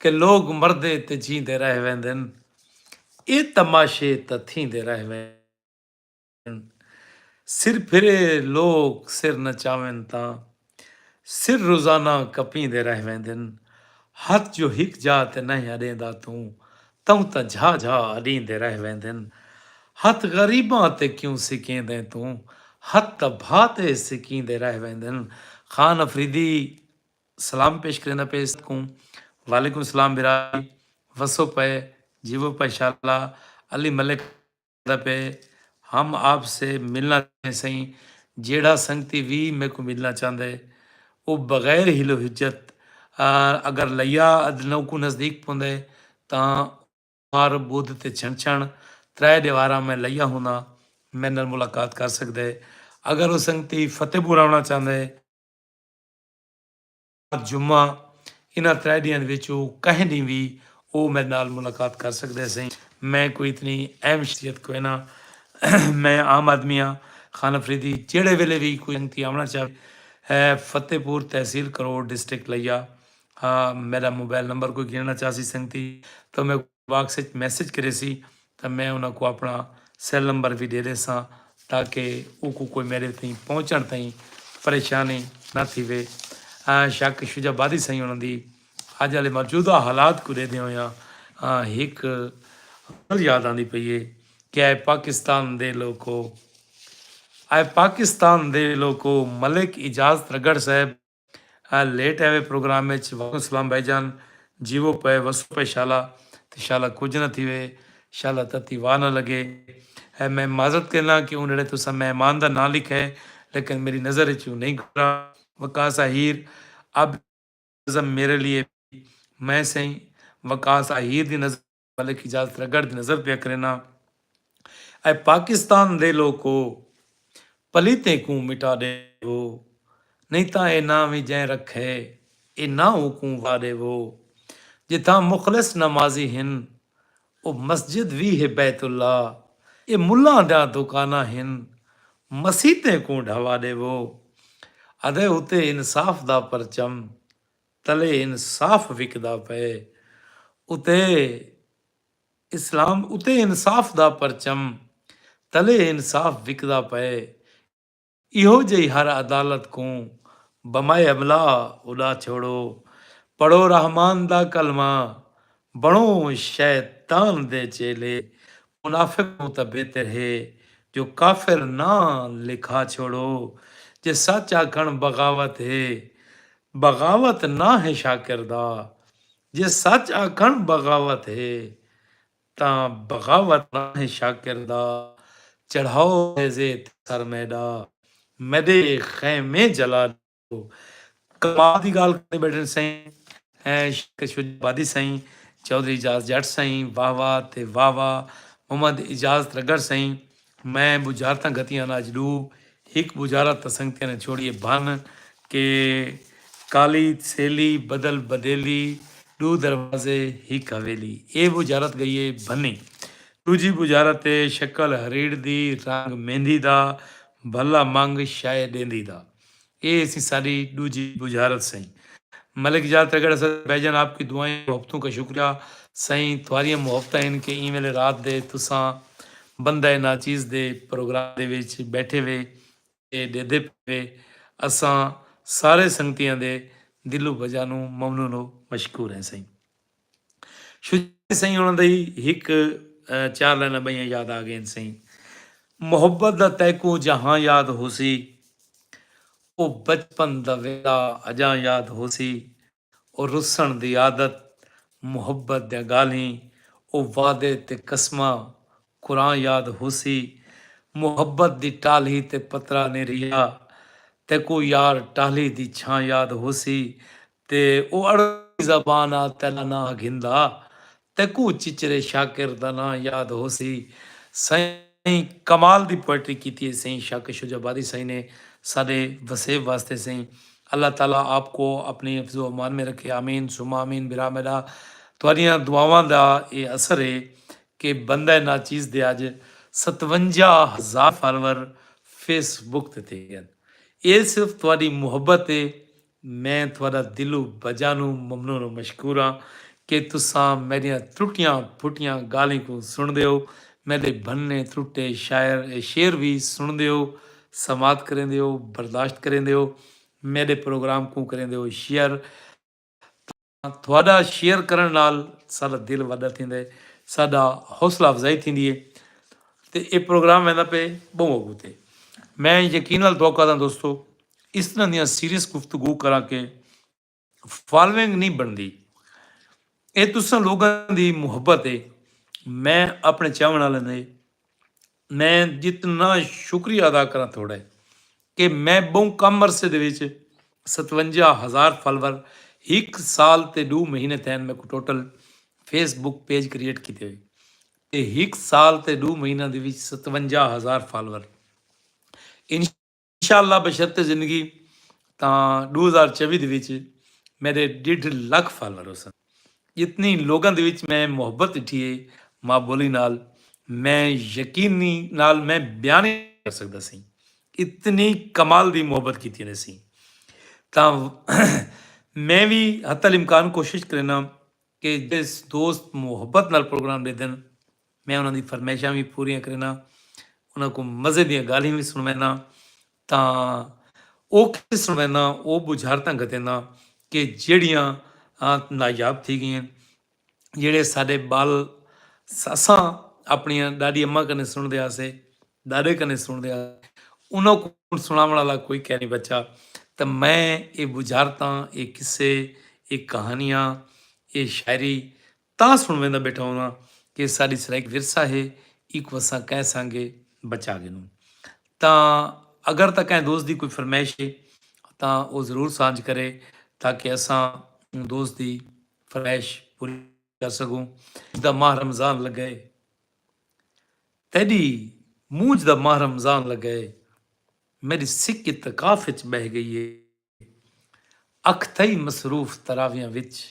कि लोग मरदे ते जींदे रह वेंदे ये तमाशे त थींदे रह वेंदे सिर फिरे लोग सिर नचावन तां सिर रोज़ाना कपींदे रह वेंदे हथ जो हिक जा ते नहीं अॾेंदा तूं तूं त झा झा अॾींदे रह वेंदे हथ ग़रीबां ते क्यों सिकींदे तूं हथ त भाउ ते सिकींदे रह वेंदे ख़ान अफरीदी सलाम पेश करेंदा पेश को वालेकुम सलाम बिरादरी वसो पे जीवो पे शाला अली मलिक पे हम आपसे मिलना चाहते सही जेड़ा संगती भी मेरे को मिलना चाहते वो बगैर हिलो हिज्जत अगर लैया अदनों को नज़दीक पौंदे तां मार बुध ते छण छण त्रै दीवारा में लैया होना मेरे नाल मुलाकात कर सकते अगर वो संगती फतेहपुर आना चाहते जुम्मा इन्हां त्रै दियां विचों कहीं दी भी वो मेरे नाल मुलाकात कर सकते सही मैं कोई इतनी अहम शख्सियत कोई ना मैं आम आदमी हाँ खान अफरीदी जेड़े वेले भी कोई संगती आना चाहे है फतेहपुर तहसील करोड़ डिस्ट्रिक्ट लिया हाँ मेरा मोबाइल नंबर कोई गिनना चाहसी संगती तो मैं बाक्स मैसेज करे सी तो मैं उन्होंने अपना सैल नंबर भी दे दे सा ताकि वो कोई मेरे ताईं पहुँचण ताईं परेशानी ना थी वे शक शुजाबादी सही उन्होंने अज वाले मौजूदा हालात को देते हुए एक गल याद आती पई है कि आए पाकिस्तान दे लोगों मलिक इजाज़त रगड़ साहब लेट आए प्रोग्राम में वालेकुम भाईजान जीवो पे वसो पे शाला तो शाला कुछ न थी वे शाला तती वाह न लगे है मैं माजरत करना कि उन्हें तो सब मेहमान का ना लिखा है लेकिन मेरी नज़र चू नहीं गुजरा वकास आहिर अब मेरे लिए मैं सही वकास आहिर की नज़र मलिक इजाज़त रगड़ की नज़र पे करना ऐ पाकिस्तान दे लोगों पलीते को मिटा दे वो नहीं ता ए ना भी जै रखे ए ना को वादे वो जिथा मुखलिस नमाजी हिन ओ मस्जिद भी है बैतुल्ला ए मुल्ला दा दुकाना हिन मसीते को ढवा दे वो अदे उते इंसाफ दा परचम तले इंसाफ विकदा पे उते इस्लाम उते इंसाफ दा परचम तले इंसाफ विकदा पे इहो जही हर अदालत को बमाए अमला उड़ा छोड़ो पढ़ो रहमान दा कलमा बणो शैतान दे चेले मुनाफिक तो बेहतर है जो काफिर ना लिखा छोड़ो जे सच आखण बगावत है बगावत ना है शाकिरदा जे सच आखण बगावत है ता बगावत ना है शाकिरदा चढ़ाओ जे सर मैदा मेरे खैमे जला दो कमाल की गाल करते बैठे सही है कशबादी सही चौधरी इजाज जट सही वाह वाह ते वाह वाह मोहम्मद इजाज़त रगड़ सही मैं बुझारत गतियां ना अजलू एक बुझारत संगतियां ने छोड़िए बन के काली सेली बदल बदेली दो दरवाजे हिक हवेली ये बुझारत गई है बनी दूजी बुझारत है शक्ल हरीड़ दी रंग मेहंदी दा भला मंग शाय देंदी दा ये सी सारी दूजी बुझारत सही मलिक इजाज़त रगड़ सर बैजन आपकी दुआएं मोहब्बतों का शुक्रिया सही थोड़ियां मुहब्बत इनके ईमेल रात दे तुसा बंदा नाचीज़ दे प्रोग्राम दे विच बैठे वे देदे पे असां सारे संगतियां दे दिलो वजानू ममनूनो मशकूर है सही शुजा सही उन्होंने एक चार लाइन बइयां याद आ गए सही ਮੁਹੱਬਤ ਦਾ ਤੈਕੂ ਜਹਾਂ ਯਾਦ ਹੋਸੀ, ਉਹ ਬਚਪਨ ਦਾ ਵੇਲਾ ਅਜਾਂ ਯਾਦ ਹੋਸੀ, ਉਹ ਰੁੱਸਣ ਦੀ ਆਦਤ ਮੁਹੱਬਤ ਦੀਆਂ ਗਾਲੀਂ, ਉਹ ਵਾਅਦੇ ਤੇ ਕਸਮਾਂ ਕੁਰਾਨ ਯਾਦ ਹੋਸੀ, ਮੁਹੱਬਤ ਦੀ ਟਾਹਲੀ ਤੇ ਪਤਰਾ ਨੇ ਰਿਆ, ਤੇ ਕੋਈ ਯਾਰ ਟਾਹਲੀ ਦੀ ਛਾਂ ਯਾਦ ਹੋਸੀ, ਤੇ ਉਹ ਅੜਦੀ ਜ਼ਬਾਨ ਆ ਤੈਲਾ ਨਾ ਘਿੰਦਾ, ਤੇ ਕੂ ਚਿਚਰੇ ਸ਼ਾਕਿਰ ਦਾ ਨਾਂ ਯਾਦ ਹੋਸੀ। ਸਹੀ ਕਮਾਲ ਦੀ ਪੋਇਟਰੀ ਕੀਤੀ ਹੈ ਸਹੀ ਸ਼ਾਕਿਰ ਸ਼ੁਜਾਬਾਦੀ ਸਹੀ ਨੇ ਸਾਡੇ ਵਸੇਬ ਵਾਸਤੇ ਸਹੀ। ਅੱਲਾਹ ਤਾਲਾ ਆਪਕੋ ਆਪਣੀ ਹਿਫਜ਼ੋ ਅਮਾਨ में रखे आमीन सुमा आमीन बिरा मेरा। ਤੁਹਾਡੀਆਂ ਦੁਆਵਾਂ ਦਾ ਇਹ ਅਸਰ ਹੈ ਕਿ ਬੰਦਾ ਨਾਚੀਜ਼ ਦੇ ਅੱਜ 57,000 ਫਾਲੋਵਰ ਫੇਸਬੁੱਕ ਤੇ ਹਨ। ਇਹ ਸਿਰਫ ਤੁਹਾਡੀ ਮੁਹੱਬਤ ਹੈ। ਮੈਂ ਤੁਹਾਡਾ ਦਿਲੋਂ ਬਜਾਨੂੰ ਮਮਨੂਨ ਮਸ਼ਕੂਰ ਹਾਂ ਕਿ ਤੁਸੀਂ ਮੇਰੀਆਂ ਟੁੱਟੀਆਂ ਫੁੱਟੀਆਂ ਗਾਲਾਂ को ਸੁਣਦੇ ਹੋ, ਮੇਰੇ ਬੰਨੇ ਟੁੱਟੇ ਸ਼ੇਰ ਵੀ ਸੁਣਦੇ ਹੋ, समात करेंदे हो, बर्दाश्त करेंदे हो, मेरे प्रोग्राम को करेंदे हो शेयर। ਤੁਹਾਡਾ ਸ਼ੇਅਰ ਕਰਨ ਨਾਲ ਸਾਡਾ ਦਿਲ ਵੱਡਾ ਥੀਂਦਾ ਹੈ, ਸਾਡਾ ਹੌਸਲਾ ਅਫਜ਼ਾਈ ਥੀਂਦੀ ਹੈ ਤੇ ਇਹ ਪ੍ਰੋਗਰਾਮ ਵਹਿੰਦਾ ਪਏ ਬਹੁਤ ਅਗੂ ਤੇ। ਮੈਂ ਯਕੀਨ ਨਾਲ ਦੁਆ ਕਰਦਾ ਦੋਸਤੋ ਇਸ ਤਰ੍ਹਾਂ ਦੀਆਂ ਸੀਰੀਅਸ ਗੁਫ਼ਤਗੂ ਕਰਾਂ ਕਿ ਫਾਲੋਇੰਗ ਨਹੀਂ ਬਣਦੀ। ਇਹ ਤੁਸੀਂ ਲੋਕਾਂ ਦੀ ਮੁਹੱਬਤ ਹੈ। ਮੈਂ ਆਪਣੇ ਚਾਹਣ ਵਾਲਿਆਂ ਦੇ ਮੈਂ ਜਿਤਨਾ ਸ਼ੁਕਰੀਆ ਅਦਾ ਕਰਾਂ ਥੋੜ੍ਹਾ ਹੈ ਕਿ ਮੈਂ ਬਹੁ ਕਮ ਅਰਸੇ ਦੇ ਵਿੱਚ 57,000 ਫਾਲੋਵਰ 1 ਸਾਲ ਤੇ 2 ਮਹੀਨੇ ਤੈਨ ਮੈਂ ਕੋ ਟੋਟਲ ਫੇਸਬੁੱਕ ਪੇਜ ਕ੍ਰੀਏਟ ਕੀਤੇ ਹੋਏ ਤੇ 1 ਸਾਲ ਤੇ 2 ਮਹੀਨਿਆਂ ਦੇ ਵਿੱਚ 57,000 ਫਾਲੋਵਰ ਇਨਸ਼ਾਅੱਲਾ ਬਸ਼ਰਤੇ ਜ਼ਿੰਦਗੀ ਤਾਂ 2024 ਦੇ ਵਿੱਚ ਮੇਰੇ 1.5 ਲੱਖ ਫਾਲੋਵਰ ਹੋ ਸਨ। ਜਿਤਨੀ ਲੋਕਾਂ ਦੇ ਵਿੱਚ ਮੈਂ ਮੁਹੱਬਤ ਦਿੱਤੀ ਹੈ ਮਾਂ ਬੋਲੀ ਨਾਲ, ਮੈਂ ਯਕੀਨੀ ਨਾਲ ਮੈਂ ਬਿਆਨ ਨਹੀਂ ਕਰ ਸਕਦਾ ਸੀ। ਇਤਨੀ ਕਮਾਲ ਦੀ ਮੁਹੱਬਤ ਕੀਤੀ ਨੇ ਸੀ। ਤਾਂ ਮੈਂ ਵੀ ਹੱਤਲ ਇਮਕਾਨ ਕੋਸ਼ਿਸ਼ ਕਰਨਾ ਕਿ ਜਿਸ ਦੋਸਤ ਮੁਹੱਬਤ ਨਾਲ ਪ੍ਰੋਗਰਾਮ ਦੇ ਦੇਣ ਮੈਂ ਉਹਨਾਂ ਦੀ ਫਰਮਾਇਸ਼ਾਂ ਵੀ ਪੂਰੀਆਂ ਕਰਨਾ, ਉਹਨਾਂ ਕੋਲ ਮਜ਼ੇ ਦੀਆਂ ਗਾਲੀਆਂ ਵੀ ਸੁਣਵਾਉਣਾ। ਤਾਂ ਉਹ ਕੀ ਸੁਣਵਾਉਣਾ, ਉਹ ਬੁਝਾਰਤਾਂ ਘਤੇਨਾ ਕਿ ਜਿਹੜੀਆਂ ਨਾਯਾਬ ਥੀ ਗਈਆਂ, ਜਿਹੜੇ ਸਾਡੇ ਬਾਲ ਅਸਾਂ ਆਪਣੀਆਂ ਦਾਦੀ ਅੰਮਾ ਕਨੇ ਸੁਣਦੇ ਆਸੇ, ਦਾਦੇ ਕਨੇ ਸੁਣਦੇ ਆ, ਉਹਨਾਂ ਕੋਲ ਸੁਣਾਉਣ ਵਾਲਾ ਕੋਈ ਕਹਿ ਨਹੀਂ ਬੱਚਾ। ਤਾਂ ਮੈਂ ਇਹ ਬੁਝਾਰਤਾਂ, ਇਹ ਕਿੱਸੇ, ਇਹ ਕਹਾਣੀਆਂ, ਇਹ ਸ਼ਾਇਰੀ ਤਾਂ ਸੁਣਵੇਂਦਾ ਬੈਠਾ ਹੋਣਾ ਕਿ ਸਾਡੀ ਸਰਾਇਕ ਵਿਰਸਾ ਹੈ, ਇੱਕ ਵਸਾ ਕਹਿ ਸਾਂਗੇ ਬਚਾਗੇ ਨੂੰ। ਤਾਂ ਅਗਰ ਤਾਂ ਕਹਿ ਦੋਸਤ ਦੀ ਕੋਈ ਫਰਮਾਇਸ਼ ਹੈ ਤਾਂ ਉਹ ਜ਼ਰੂਰ ਸਾਂਝ ਕਰੇ ਤਾਂ ਕਿ ਅਸਾਂ ਦੋਸਤ ਦੀ ਫਰਮਾਇਸ਼ ਪੂਰੀ ਕਰ ਸਕੂੰ। ਦਾ ਮਾਹ ਰਮਜ਼ਾਨ ਲਗਾਏ ਤੇਰੀ ਮੂੰਝ ਦਾ ਮਾਹ ਰਮਜ਼ਾਨ ਲਗਾਏ, ਮੇਰੀ ਸਿੱਖ ਇਤਕਾਫ ਵਿੱਚ ਬਹਿ ਗਈ ਏ, ਅੱਖ ਥਈ ਮਸਰੂਫ ਤਰਾਵੀਆਂ ਵਿੱਚ,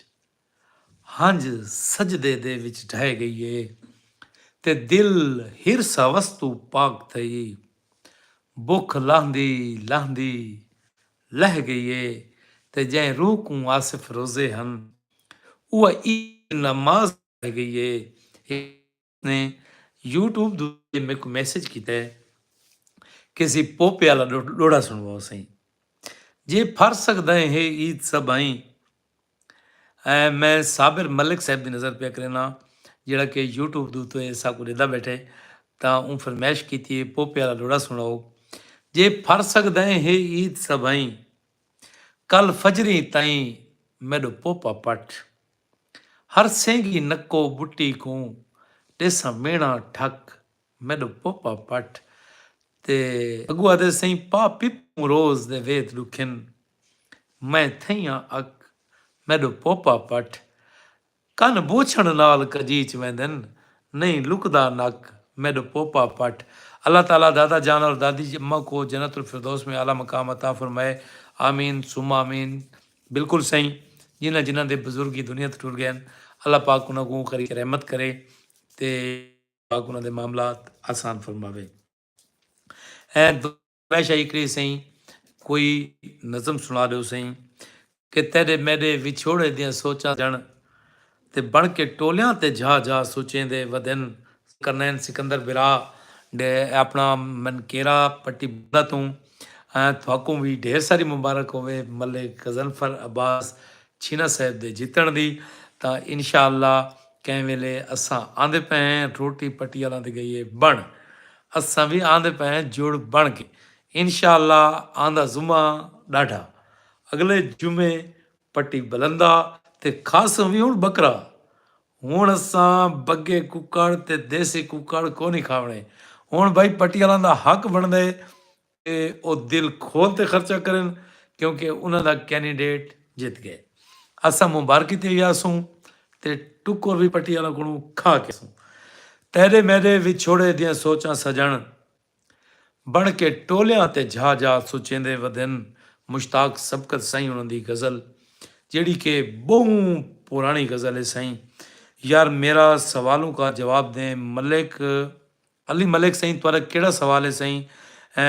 ਹੰਝ ਸਜਦੇ ਦੇ ਵਿੱਚ ਢਹਿ ਗਈ ਏ, ਤੇ ਦਿਲ ਹਿਰਸਾ ਵਸਤੂ ਪਾਕ ਥਈ, ਭੁੱਖ ਲਾਹੰਦੀ ਲਾਹੰਦੀ ਲਹਿ ਗਈ ਏ, ਤੇ ਜੈ ਰੂਹ ਕੂ ਆਸਿਫ ਰੋਜ਼ੇ ਹਨ, ਉਹ ਨਮਾਜ਼ ਰਹਿ ਗਈ ਏ। ਨੇ YouTube ਦੇ ਮੇਰੇ ਕੋ ਮੈਸੇਜ ਕੀਤਾ ਹੈ ਕਿ ਅਸੀਂ ਪੋਪੇ ਵਾਲਾ ਲੋੜਾ ਸੁਣਵਾਓ ਸਹੀ ਜੇ ਫਰ ਸਕਦਾ ਇਹ ਈਦ ਸਭ ਆਈ। ਮੈਂ ਸਾਬਿਰ ਮਲਿਕ ਸਾਹਿਬ ਦੀ ਨਜ਼ਰ ਪਿਆ ਕਰਨਾ ਜਿਹੜਾ ਕਿ YouTube ਦੇ ਉੱਤੇ ਸਭ ਕੁਝ ਇੱਦਾਂ ਬੈਠੇ ਤਾਂ ਉਹ ਫਰਮਾਇਸ਼ ਕੀਤੀ ਹੈ ਪੋਪੇ ਵਾਲਾ ਲੋੜਾ ਸੁਣਾਓ ਜੇ ਫਰ ਸਕਦਾ ਇਹ ਈਦ ਸਭ ਆਈ, ਕੱਲ ਫਜਰੀ ਤਾਈਂ ਮੈਡੋ ਪੋਪਾ ਪੱਠ, ਹਰ ਸੇਂਗੀ ਨੱਕੋ ਬੁੱਟੀ ਕੂੰ ॾिसां मेणा ठक मैडो पोपा पट। ते अगुआ दे सही पा पिपू रोज़ दे वेद लुखिन, मैं थईयां अक मैडो पोपा पट, कन बूछण नाल कजीच वेंदन, नहीं लुकदा नक मैडो पोपा पट। अल्लाह ताला दादा जान और दादी अम्मा को जन्नतुल फिरदौस में आला मकाम अता फरमाए, आमीन सुमा आमीन। बिल्कुल सही, जिन्हें जिन्हों के बजुर्ग ही दुनिया तो टुर गए अल्लाह पाक उन्होंने को करी रहमत करे ਤੇ ਪਾਕ ਉਹਨਾਂ ਦੇ ਮਾਮਲਾਤ ਆਸਾਨ ਫਰਮਾਵੇ। ਮੈਂ ਸ਼ਾਇਕਰੀ ਸਹੀ ਕੋਈ ਨਜ਼ਮ ਸੁਣਾ ਦਿਓ ਸਹੀ ਕਿ ਤੇਰੇ ਮੇਰੇ ਵਿਛੋੜੇ ਦੀਆਂ ਸੋਚਾਂ ਜਣ ਤੇ ਬਣ ਕੇ ਟੋਲਿਆਂ ਤੇ ਜਾ ਜਾ ਸੋਚੇਂਦੇ ਵਦਨ। ਕਰਨੈਨ ਸਿਕੰਦਰ ਬਿਰਾ ਦੇ ਆਪਣਾ ਮਨਕੇਰਾ ਪੱਟੀ ਬੁੱਧਾ ਤੋਂ ਤੁਹਾਨੂੰ ਵੀ ਢੇਰ ਸਾਰੀ ਮੁਬਾਰਕ ਹੋਵੇ ਮੱਲੇ ਗਜ਼ਨਫਰ ਅਬਾਸ ਛੀਨਾ ਸਾਹਿਬ ਦੇ ਜਿੱਤਣ ਦੀ। ਤਾਂ ਇਨਸ਼ਾ ਅੱਲਾ कंहिं वेले असां आंदे पिया आहियूं रोटी पटी वाला ते गई बण असां भी आंदे पे हैं जुड़ बन के इंशाअल्लाह। आंदा जुमा ॾाढा अगले जुमे पट्टी बलंदा ते खास भी हुण बकरा। हुण असां बग्गे कुक्कड़ ते देसी कुक्कड़ को नहीं खावणे। हुण भाई पटियाला दा हक बनदे कि ਉਹ ਦਿਲ ਖੋਲ ਤੇ ਖਰਚਾ ਕਰਨ ਕਿਉਂਕਿ ਉਹਨਾਂ ਦਾ ਕੈਂਡੀਡੇਟ ਜਿੱਤ ਗਏ। ਅਸਾਂ ਮੁਬਾਰਕੀ ਤੇ ਆਸੂੰ ਤੇ ਟੁੱਕਰ ਵੀ ਪਟਿਆਲਾ ਕੋਲੋਂ ਖਾ ਕੇ ਸੂੰ। ਤੇਰੇ ਮੇਰੇ ਵਿਛੋੜੇ ਦੀਆਂ ਸੋਚਾਂ ਸਜਣ ਬਣ ਕੇ ਟੋਲਿਆਂ ਤੇ ਜਾ ਜਾ ਸੁਚੇਂਦੇ ਵਦਨ। ਮੁਸ਼ਤਾਕ ਸਬਕਤ ਸਾਈਂ ਉਹਨਾਂ ਦੀ ਗਜ਼ਲ ਜਿਹੜੀ ਕਿ ਬਹੁ ਪੁਰਾਣੀ गज़ल है साईं। यार मेरा सवालों का जवाब दें मलिक अली मलिक साईं। तुआरा केड़ा सवाल है साईं?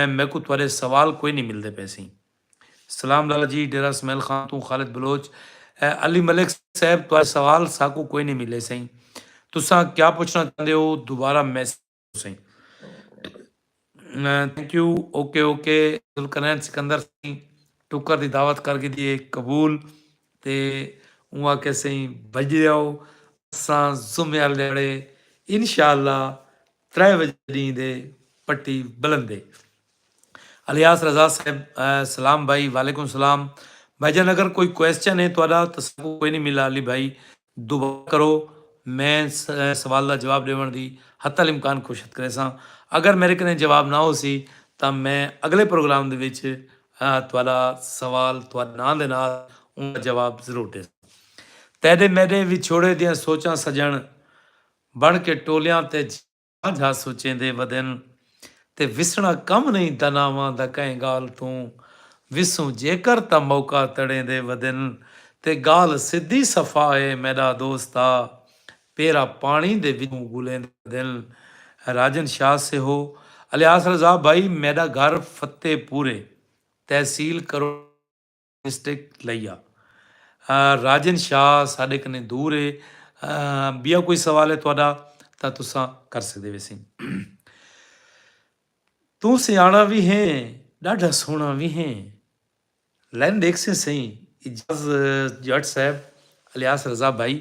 मेरे को तुआरे सवाल कोई नहीं मिलते पे साईं। सलाम लाला जी डेरा इसमाइल खान तू खालिद बलोच। अली मलिक साहब तुआरे सवाल साकू कोई नहीं मिले साईं। तुसा क्या पूछना चाहते हो दोबारा मैसेज साईं। Thank you. Okay okay Zulqarnain Sikandar Singh टुकर की दावत करके दिए कबूल ते उहाँ के सही भज आओ। असां जुमे वाले ॾियारे इंशाअल्लाह 3 वजे ॾींहं दे पट्टी बलंदे। अलियास रज़ा साहब सलाम भाई। वालेकुम सलाम भाईजान। अगर कोई क्वेश्चन है तुहाडा तो सबको कोई नहीं मिला अली भाई दुबारा करो। मैं सवाल का जवाब देवन दी हत्तल इम्कान कोशिश करे सां। अगर मेरे कने जवाब ना हो सी तो मैं अगले प्रोग्राम दे विच तुहाडा सवाल तुहाडे नाम दे नाल उनका जवाब जरूर दे। तेरे मेरे विछोड़े दियां सोचां सजण बन के टोलियां ते जा जा सोचेंदे वदन। ते विसना कम नहीं तनावां दा कहें गाल तू विसूं जेकर ता मौका तड़े दे वदन। ते गाल सिद्धी सफा है मेरा दोस्ता पेरा पानी दे विचों गुलें दे दिल। राजन शाह से हो अलियास रजा भाई। मेरा घर फतेहपुरे तहसील करो डिस्ट्रिक्ट लिया। राजन शाह साढ़े कने दूर है। बिया कोई सवाल है तुहाडा तां तुसां कर सकदे वैसे। तू सियाणा भी है ॾाढा सोहना भी है। लाइन देख से सही इजाज जट साहब अलियास रजा भाई।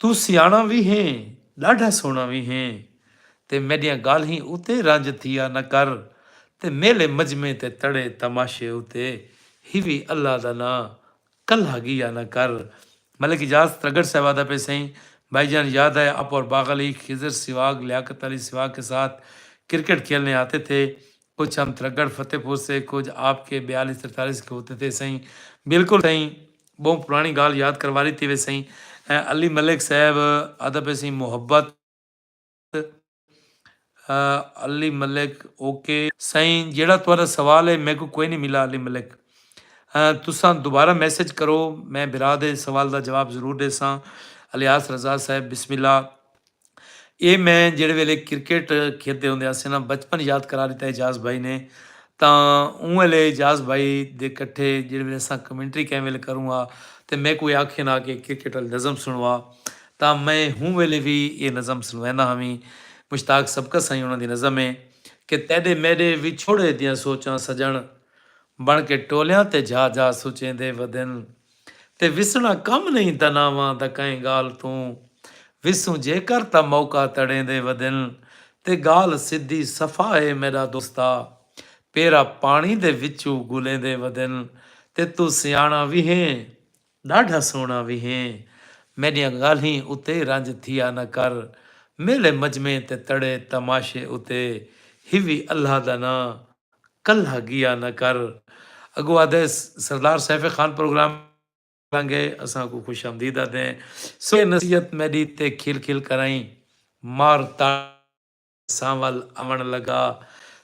तू सियाणा भी है ॾाढा सोहना भी है ते मेरियां गाल्हीं उते रंज थिया न कर। ते मेले मजमे ते तड़े तमाशे उते ही भी अल्लाह दा ना कल्हा गिया न कर। मलिक इजाज प्रगट साहबादा पे सही भाईजान याद है आप और बाग अली खिजर सिवाग लियाकत अली सिवाग के साथ क्रिकेट खेलने आते थे। कुछ हम त्रगड़ फतेहपुर से कुछ आपके 42-43 के होते थे सही। बिल्कुल सही बहुत पुरानी गाल याद करवा रही थी वे सही। अली मलिक साहब अदब सी मोहब्बत अली मलिक ओके सही। जेड़ा तुम्हारा सवाल है मेरे को कोई नहीं मिला अली मलिक। तुसा दोबारा मैसेज करो मैं बिरा दे सवाल का जवाब जरूर दे सां। अलियास रजा साहब बिस्मिल्ला। ये मैं ਜਿਹੜੇ ਵੇਲੇ क्रिकेट खेलते ਹੁੰਦੇ ਅਸੀਂ ਨਾ ਬਚਪਨ ਯਾਦ ਕਰਾ ਦਿੱਤਾ ਇਜਾਜ਼ ਭਾਈ ਨੇ। ਤਾਂ ਉਹ ਵੇਲੇ ਇਜਾਜ਼ ਭਾਈ ਦੇ ਇਕੱਠੇ ਜਿਹੜੇ ਵੇਲੇ ਅਸਾਂ ਕਮੈਂਟਰੀ ਕਿਵੇਂ ਵੇਲੇ ਕਰੂੰਗਾ ਤੇ ਮੈਂ ਕੋਈ ਆਖੇ ਨਾ ਕਿ क्रिकेट ਵਾਲੀ ਨਜ਼ਮ ਸੁਣਵਾ ਤਾਂ ਮੈਂ ਹੂੰ ਵੇਲੇ ਵੀ ਇਹ ਨਜ਼ਮ ਸੁਣਵਾਉਂਦਾ ਹਾਂ। ਵੀ ਮੁਸ਼ਤਾਕ ਸਬਕਤ ਸਾਈਂ ਉਹਨਾਂ ਦੀ ਨਜ਼ਮ ਹੈ ਕਿ ਤੇਰੇ ਮੇਰੇ ਵਿਛੋੜੇ ਦੀਆਂ ਸੋਚਾਂ ਸਜਣ ਬਣ ਕੇ ਟੋਲਿਆਂ ਤੇ ਜਾ ਜਾ ਸੁਚੇਂਦੇ ਵਦਨ। ਤੇ ਵਿਸਣਾ ਕੰਮ ਨਹੀਂ ਤਨਾਵਾਂ ਦਾ ਕਹੇ ਗਾਲ ਤੂੰ विसूं जेकर ता मौका तड़े दे वदन। ते गाल सिद्धी सफा है मेरा दोस्ता पेरा पानी दे विचू गुलें दे वदन। ते तू सियाणा भी है ॾाढा सोहना भी है मेरियां गाल्हीं उते रंज थिया न कर। मेले मजमे ते तड़े तमाशे उते ही भी अल्लाह दा ना कल्हा गिया न कर। अगो आदे सरदार सैफ खान प्रोग्राम लांगे असां को खुश आमदीद दें। सो नसीहत मेरी ते खिल खिल कराई मारता सांवल अवण लगा।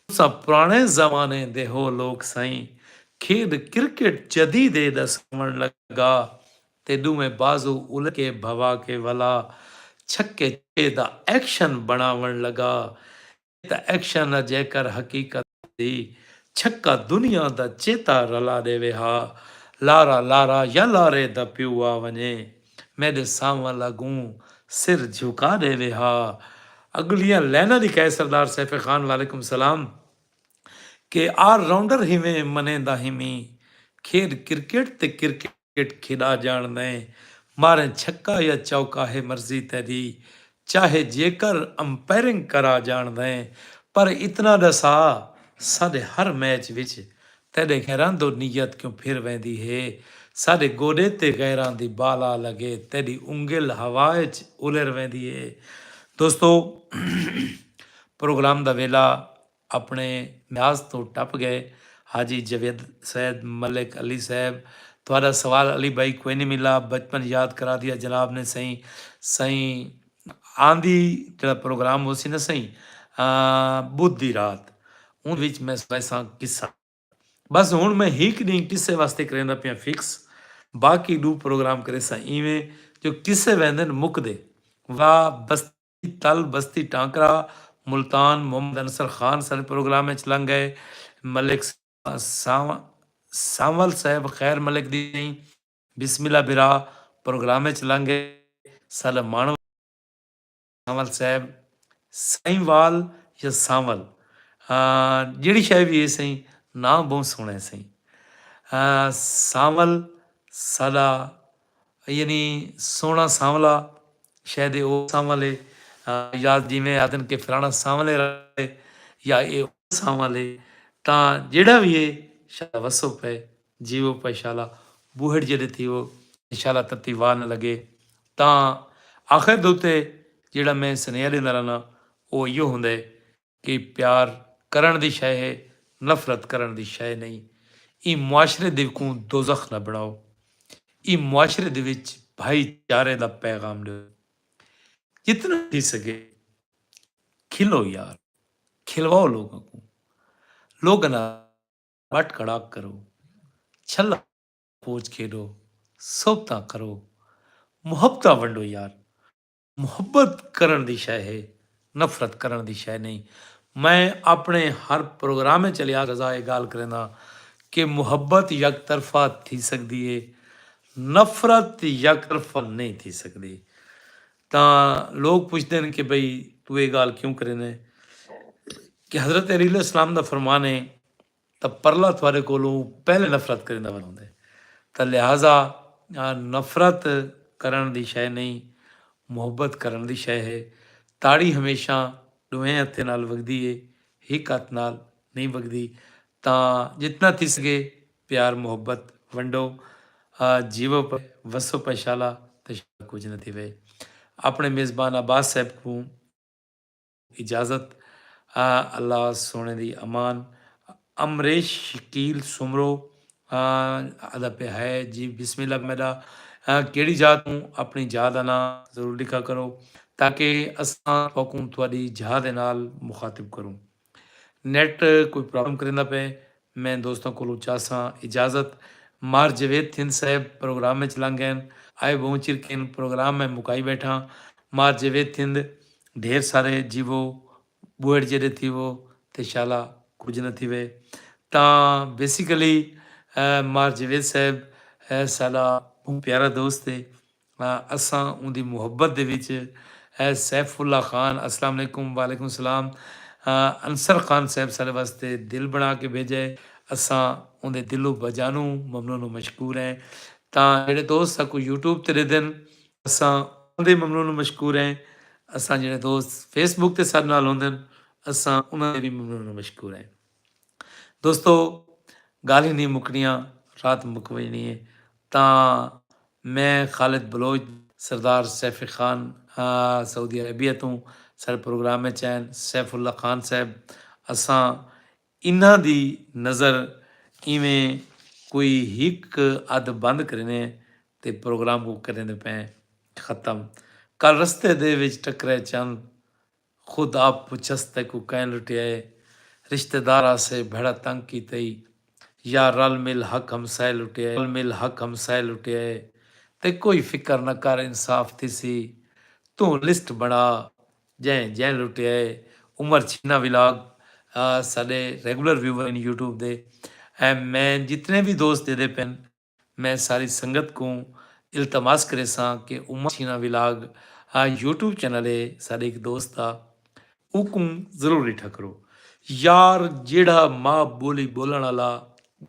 तुसा पुराने जमाने दे हो लोग साईं खेड क्रिकेट जदीद दसवण लगा। ते दुमे बाजू उल के भवा के वला छक्के छे दा एक्शन बनावण लगा। त एक्शन जेकर हकीकत दी छक्का दुनिया दा चेता रला देवे हा। लारा लारा या लारे द प्यूआ वने मेरे सामवा लगूं सिर झुका दे हा। अगलियां लैना दी कहे सरदार सैफ खान वालेकुम सलाम के आर राउंडर हिमें मने दा हिमी खेड क्रिकेट ते क्रिकेट खिड़ा जान दे मारे छक्का या चौका है मर्जी तेरी चाहे जेकर अंपायरिंग करा जान दे। ਪਰ ਇਤਨਾ ਦਸਾ ਸਾਡੇ ਹਰ ਮੈਚ ਵਿੱਚ ਤੇਰੇ ਖੈਰਾਂ ਤੋਂ ਨੀਅਤ ਕਿਉਂ ਫਿਰ ਵਹਿੰਦੀ ਹੈ ਸਾਡੇ ਗੋਡੇ ਤੇ ਗੈਰਾਂ ਦੀ ਬਾਲਾ ਲਗੇ ਤੇਰੀ ਉਂਗਲ ਹਵਾ 'ਚ ਉਲਰ ਵਹਿੰਦੀ ਹੈ ਦੋਸਤੋ ਪ੍ਰੋਗਰਾਮ ਦਾ ਵੇਲਾ ਆਪਣੇ ਮਿਆਜ਼ ਤੋਂ ਟੱਪ ਗਏ ਹਾਜੀ ਜਵੇਦ सैयद मलिक अली साहब ਤੁਹਾਡਾ ਸਵਾਲ ਅਲੀ ਭਾਈ ਕੋਈ ਨਹੀਂ ਮਿਲਾ ਬਚਪਨ ਯਾਦ ਕਰਾ ਦਿਆ ਜਨਾਬ ਨੇ ਸਹੀ ਸਹੀ ਆਂਦੀ ਜਿਹੜਾ ਪ੍ਰੋਗਰਾਮ ਹੋ ਸੀ ਨਾ ਸਹੀ ਬੁੱਧ ਦੀ ਰਾਤ ਉਹ ਵਿੱਚ ਮੈਂ ਵੈਸਾ ਕਿੱਸਾ ਬਸ ਹੁਣ ਮੈਂ ਹੀਕ ਨਹੀਂ ਕਿਸੇ ਵਾਸਤੇ ਕਰੇਂਦਾ ਪਿਆ ਫਿਕਸ ਬਾਕੀ ਦੂ ਪ੍ਰੋਗਰਾਮ ਕਰੇ ਸਾਂ ਇਵੇਂ ਜੋ ਕਿਸੇ ਵੈਂਦੇ ਨੇ ਮੁੱਕਦੇ ਵਾਹ ਬਸਤੀ ਤਲ ਬਸਤੀ ਟਾਂਕਰਾ ਮੁਲਤਾਨ ਮੁਹੰਮਦ ਅਨਸਰ ਖਾਨ ਸਾਰੇ ਪ੍ਰੋਗਰਾਮ ਵਿੱਚ ਲੰਘ ਗਏ ਮਲਿਕ ਸਾਂਵਲ ਸਾਹਿਬ ਖੈਰ ਮਲਿਕ ਦੀ ਨਹੀਂ ਬਿਸਮਿल्ला ਬਿਰਾ ਪ੍ਰੋਗਰਾਮ ਵਿੱਚ ਲੰਘ ਗਏ ਸਲਮਾਨ ਸਾਂਵਲ ਸਾਹਿਬ ਸਾਈਵਾਲ ਜਾਂ ਸਾਂਵਲ ਜਿਹੜੀ ਸ਼ਾਇਦ ਵੀ ਇਹ ਸਹੀ ਨਾਮ ਬਹੁਤ ਸੋਹਣਾ ਸਹੀ ਸਾਂਵਲ ਸਾਡਾ ਯਾਨੀ ਸੋਹਣਾ ਸਾਂਵਲਾ ਸ਼ਾਇਦ ਇਹ ਉਹ ਸਾਂਵਲ ਹੈ ਜਾਂ ਜਿਵੇਂ ਆਦਨ ਕੇ ਫਲਾਣਾ ਸਾਂਵਲੇ ਰਹੇ ਜਾਂ ਇਹ ਸਾਂਵਲੇ ਤਾਂ ਜਿਹੜਾ ਵੀ ਇਹ ਸ਼ਾਲਾ ਵਸੋ ਪਏ ਜੀਵੋ ਪਏ ਸ਼ਾਲਾ ਬੂਹੜ ਜਿਹੜੇ ਥੀ ਉਹ ਸ਼ਾਲਾ ਤੱਤੀ ਵਾਹ ਨਾ ਲੱਗੇ ਤਾਂ ਆਖਿਰ ਦੇ ਉੱਤੇ ਜਿਹੜਾ ਮੈਂ ਸੁਨੇਹਾ ਦਿੰਦਾ ਰਹਿਣਾ ਉਹ ਇਹੋ ਹੁੰਦਾ ਹੈ ਕਿ ਪਿਆਰ ਕਰਨ ਦੀ ਸ਼ੈ ਹੈ ਨਫ਼ਰਤ ਕਰਨ ਦੀ ਸ਼ੈ ਨਹੀਂ ਇਹ ਮੁਆਸ਼ਰੇ ਦੇ ਕੋਲ ਦੋਜ਼ਖ ਨਾ ਬਣਾਓ ਇਹ ਮੁਆਸ਼ਰੇ ਦੇ ਵਿੱਚ ਭਾਈਚਾਰੇ ਦਾ ਪੈਗਾਮ ਦਿਓ जितना हो सके खिलो यार खिलवाओ लोगों को लोग ना बट कड़ाक करो छला पोच खेलो सोबता करो मुहब्बत वंडो यार मुहब्बत करन दी शय है नफरत करन दी शय नहीं मैं अपने हर प्रोग्राम में चलिया रजा ये गाल करना कि मुहब्बत यक तरफा थी सकती है नफरत यक तरफा नहीं थी सकती ਤਾਂ ਲੋਕ ਪੁੱਛਦੇ ਨੇ ਕਿ ਬਈ ਤੂੰ ਇਹ ਗੱਲ ਕਿਉਂ ਕਰੇ ਨੇ ਕਿ ਹਜ਼ਰਤ ਅਲੀ ਇਸਲਾਮ ਦਾ ਫਰਮਾਨ ਹੈ ਤਾਂ ਪਰਲਾ ਤੁਹਾਡੇ ਕੋਲੋਂ ਪਹਿਲੇ ਨਫ਼ਰਤ ਕਰਨ ਦਾ ਬਣਾਉਂਦਾ ਤਾਂ ਲਿਹਾਜ਼ਾ ਨਫ਼ਰਤ ਕਰਨ ਦੀ ਸ਼ੈ ਨਹੀਂ ਮੁਹੱਬਤ ਕਰਨ ਦੀ ਸ਼ੈ ਹੈ ਤਾੜੀ ਹਮੇਸ਼ਾ ਦੋਵੇਂ ਹੱਥਾਂ ਨਾਲ ਵਗਦੀ ਹੈ ਇੱਕ ਹੱਥ ਨਾਲ ਨਹੀਂ ਵਗਦੀ ਤਾਂ ਜਿੰਨਾ ਥੀ ਸਕੇ ਪਿਆਰ ਮੁਹੱਬਤ ਵੰਡੋ ਜੀਵੋ ਵਸੋ ਪਸ਼ਾਲਾ ਤੇ ਕੁਝ ਨਾ ਥੀਵੇ अपने मेज़बान अब्बास साहब को इजाज़त अल्लाह सोने दी अमान अमरेश शकील सुमरो अदा पे है जी बिस्मिल्लाह मेरा केड़ी जात हूँ अपनी जात का नाम ज़रूर लिखा करो ताकि असां तुहानूं तुहाडी जात दे नाल मुखातिब करूँ नैट कोई प्रॉब्लम करेंदा पे मैं दोस्तों को चाहसा इजाज़त मार जवेद थिंद साहब प्रोग्राम में लंघ गए आए बहु चिर किन प्रोग्राम में मुकाई बैठा मार जवेद थिंद ढेर सारे जीवो बुहड़ जेडे थी वो ते शाला कुछ न थी वे ता बेसिकली मार जवेद साहब साला बहुत प्यारा दोस्त है असां उनकी मुहब्बत दे विच सैफुल्ला खान अस्सलाम वालेकुम वालेकुम सलाम अंसर खान साहब सारे वास्ते दिल बना के भेजे असां उनके दिलों बजानू ममनून मशकूर हैं ਤਾਂ ਜਿਹੜੇ ਦੋਸਤ ਆ ਕੋਈ YouTube ਤੇ ਰਹਿੰਦੇ ਨੇ ਅਸਾਂ ਉਹਦੇ ਮਮਨੂਨ ਨੂੰ ਮਸ਼ਕੂਰ ਹੈ ਅਸਾਂ ਜਿਹੜੇ ਦੋਸਤ Facebook ਤੇ ਸਾਡੇ ਨਾਲ ਹੁੰਦੇ ਨੇ ਅਸਾਂ ਉਹਨਾਂ ਦੇ ਵੀ ਮਮਨੂਨ ਨੂੰ ਮਸ਼ਕੂਰ ਹੈ ਦੋਸਤੋ ਗੱਲ ਹੀ ਨਹੀਂ ਮੁੱਕਣੀਆਂ ਰਾਤ ਮੁੱਕ ਵਜਣੀ ਹੈ ਤਾਂ ਮੈਂ ਖਾਲਿਦ ਬਲੋਚ ਸਰਦਾਰ ਸੈਫੀ ਖਾਨ ਸਾਊਦੀ ਅਰਬੀਆ ਤੋਂ ਸਾਡੇ ਪ੍ਰੋਗਰਾਮ ਵਿੱਚ ਆਏ ਸੈਫੁੱਲਾ ਖਾਨ ਸਾਹਿਬ ਅਸਾਂ ਇਹਨਾਂ ਦੀ ਨਜ਼ਰ ਇਵੇਂ कोई हिक अद बंद करने ते प्रोग्राम को करने पे ख़त्म कल रस्ते दे विच टकरे चंद खुद आप पुछस्ते को कैन लुटियाए रिश्तेदारा से भेड़ा तंग की तई या रल मिल हक हमसाए लुटियाए रल मिल हक हमसाए लुटियाए ते कोई फिक्र न कर इंसाफ थी सी तू लिस्ट बना जै जै लुटियाए उमर छीना विलाग साडे रेगुलर व्यूवर इन यूट्यूब दे मैं जितने भी दोस्त दे पेन मैं सारी संगत को इल्तमास करे सा कि उमर छीना विलाग यूट्यूब चैनल है सारे एक दोस्त था उकू जरूर रिठा करो यार जेड़ा माँ बोली बोलने वाला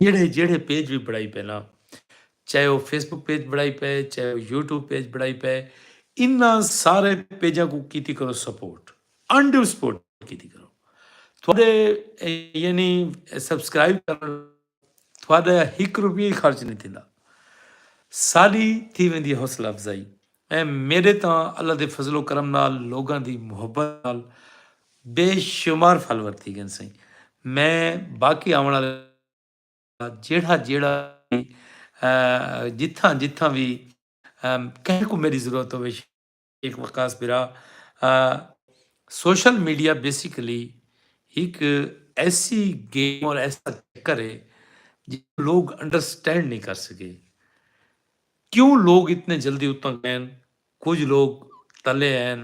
जेड़े जेड़े पेज भी बढ़ाई पे ना चाहे वो फेसबुक पेज बढ़ाई पे चाहे वो यूट्यूब पेज बढ़ाई पे इन्ना सारे पेजा को कीती करो सपोर्ट अनड्यू सपोर्ट कीती करो थोड़े यानी सब्सक्राइब कर थोड़ा ₹1 ही खर्च नहीं थींदा सारी थी वेंदी हौसला अफ़ज़ाई ऐं मेरे तां अल्लाह दे फज़लो करम नाल लोगां दी मुहब्बत नाल बेशुमार फल वरती गए सही मैं बाकी आने वाले ਜਿਹੜਾ ਜਿਹੜਾ ਵੀ ਜਿੱਥਾਂ ਜਿੱਥਾਂ ਵੀ ਕਿਸੇ को मेरी ज़रूरत होवे शेख वकास बिरा सोशल मीडिया बेसिकली एक ऐसी गेम और ऐसा चक्कर है जिसको लोग अंडरस्टैंड नहीं कर सके क्यों लोग इतने जल्दी उत्तों गए कुछ लोग तले हैं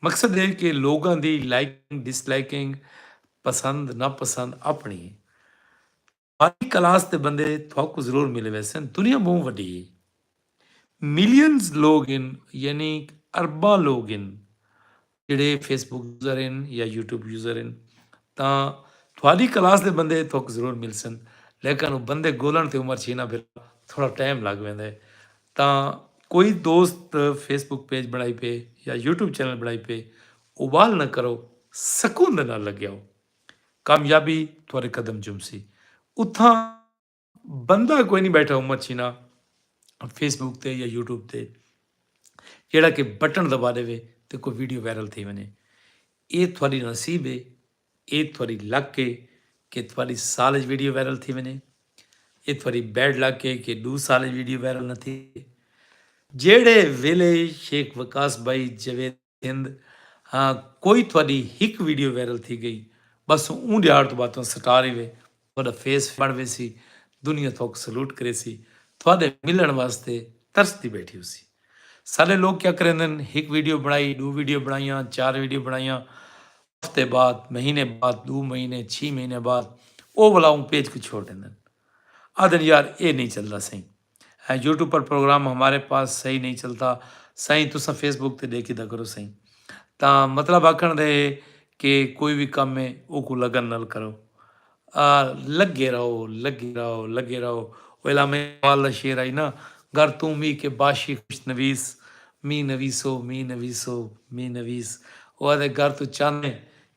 मकसद है कि लोगों की लाइकिंग डिसलाइकिंग पसंद नापसंद अपनी है हर क्लास के बंदे थोक जरूर मिले वैसे दुनिया बहुत वड्डी है मिलियंस लोग इन यानी अरबां लोग इन ਜਿਹੜੇ ਫੇਸਬੁੱਕ ਯੂਜ਼ਰ ਹਨ ਜਾਂ YouTube ਯੂਜ਼ਰ ਹਨ ਤਾਂ ਤੁਹਾਡੀ ਕਲਾਸ ਦੇ ਬੰਦੇ ਤੁਹਾਨੂੰ ਜ਼ਰੂਰ ਮਿਲ ਸਨ ਲੇਕਿਨ ਉਹ ਬੰਦੇ ਗੋਲਣ ਤੇ ਉਮਰ ਛੀਨਾ ਫਿਰ ਥੋੜਾ ਟਾਈਮ ਲੱਗ ਪੈਂਦਾ ਹੈ ਤਾਂ ਕੋਈ ਦੋਸਤ ਫੇਸਬੁੱਕ ਪੇਜ ਬਣਾਈ ਪਏ ਜਾਂ YouTube ਚੈਨਲ ਬਣਾਈ ਪਏ ਉਬਾਲ ਨਾ ਕਰੋ ਸਕੂਨ ਦੇ ਨਾਲ ਲੱਗਿਆ ਹੋ ਕਾਮਯਾਬੀ ਤੁਹਾਡੇ ਕਦਮ ਚੁੰਮਸੀ ਉੱਥਾਂ ਬੰਦਾ ਕੋਈ ਨਹੀਂ ਬੈਠਾ ਉਮਰ ਛੀਨਾ ਫੇਸਬੁੱਕ ਤੇ ਜਾਂ YouTube ਤੇ ਜਿਹੜਾ ਕਿ ਬਟਨ ਦਬਾ ਦੇਵੇ ਤੇ ਕੋਈ ਵੀਡੀਓ ਵਾਇਰਲ थी वञे ਇਹ ਤੁਹਾਡੀ ਨਸੀਬ ਹੈ ਇਹ ਤੁਹਾਡੀ ਲੱਕ ਹੈ ਕਿ ਤੁਹਾਡੀ ਸਾਲ 'ਚ ਵੀਡੀਓ ਵਾਇਰਲ थी वञे ਇਹ ਤੁਹਾਡੀ ਬੈਡ ਲੱਕ ਹੈ ਕਿ 2 ਸਾਲ 'ਚ ਵੀਡੀਓ ਵਾਇਰਲ न थी ਜਿਹੜੇ ਵੇਲੇ ਸ਼ੇਖ ਵਕਾਸ ਭਾਈ ਜਵੇਦ ਹਿੰਦ ਹਾਂ ਕੋਈ ਤੁਹਾਡੀ ਇੱਕ ਵੀਡੀਓ ਵਾਇਰਲ थी ਗਈ ਬਸ ਉਹ ਦਿਹਾੜ ਤੋਂ ਬਾਅਦ ਤੋਂ ਸਟਾਰ ਹੀ ਵੇ ਤੁਹਾਡਾ ਫੇਸ ਬਣਵੇ ਸੀ ਦੁਨੀਆ ਤੁਹਾਨੂੰ ਸਲੂਟ ਕਰੇ ਸੀ ਤੁਹਾਡੇ ਮਿਲਣ ਵਾਸਤੇ ਤਰਸਦੀ ਬੈਠੀ ਸੀ सारे लोग क्या करेंगे एक वीडियो बनाई 2 वीडियो बनाइया 4 वीडियो बनाइया हफ्ते बाद महीने बाद 2 महीने 6 महीने बाद वो वाला पेज को छोड़ देंगे आदन यार ये नहीं चलता सही यूट्यूब पर प्रोग्राम हमारे पास सही नहीं चलता सही तुसा फेसबुक ते देखी दा करो सही तो मतलब आखण दे कि कोई भी काम में वो को लगन नाल करो लगे रहो वेला में वाला शेर आई ना घर तू मी के बाशी खुश नवीस मी नवीसो मी नवीस वो आदे घर तू चाहने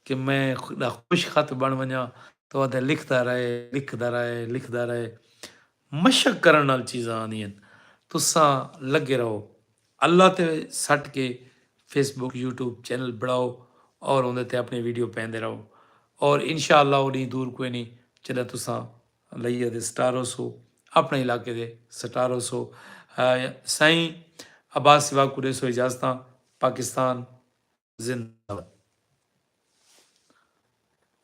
कि मैं खुश खत बन वञा तो आदे लिखता रहे मशक करण नाल चीज़ां आंदियां तुसां लगे रहो अल्लाह ते सट के फेसबुक यूट्यूब चैनल बढ़ाओ और उहदे ते अपनी वीडियो पैंदे रहो और इंशाअल्लाह ओडी दूर कोई नहीं जॾहिं तुसां लईअ दे स्टारोस हो अपने इलाके दे स्टारोस हो साईं अब्बास सिवा कुरे सो इजाज़तां पाकिस्तान जिंदाबाद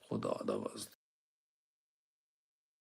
खुदा दा वास्ता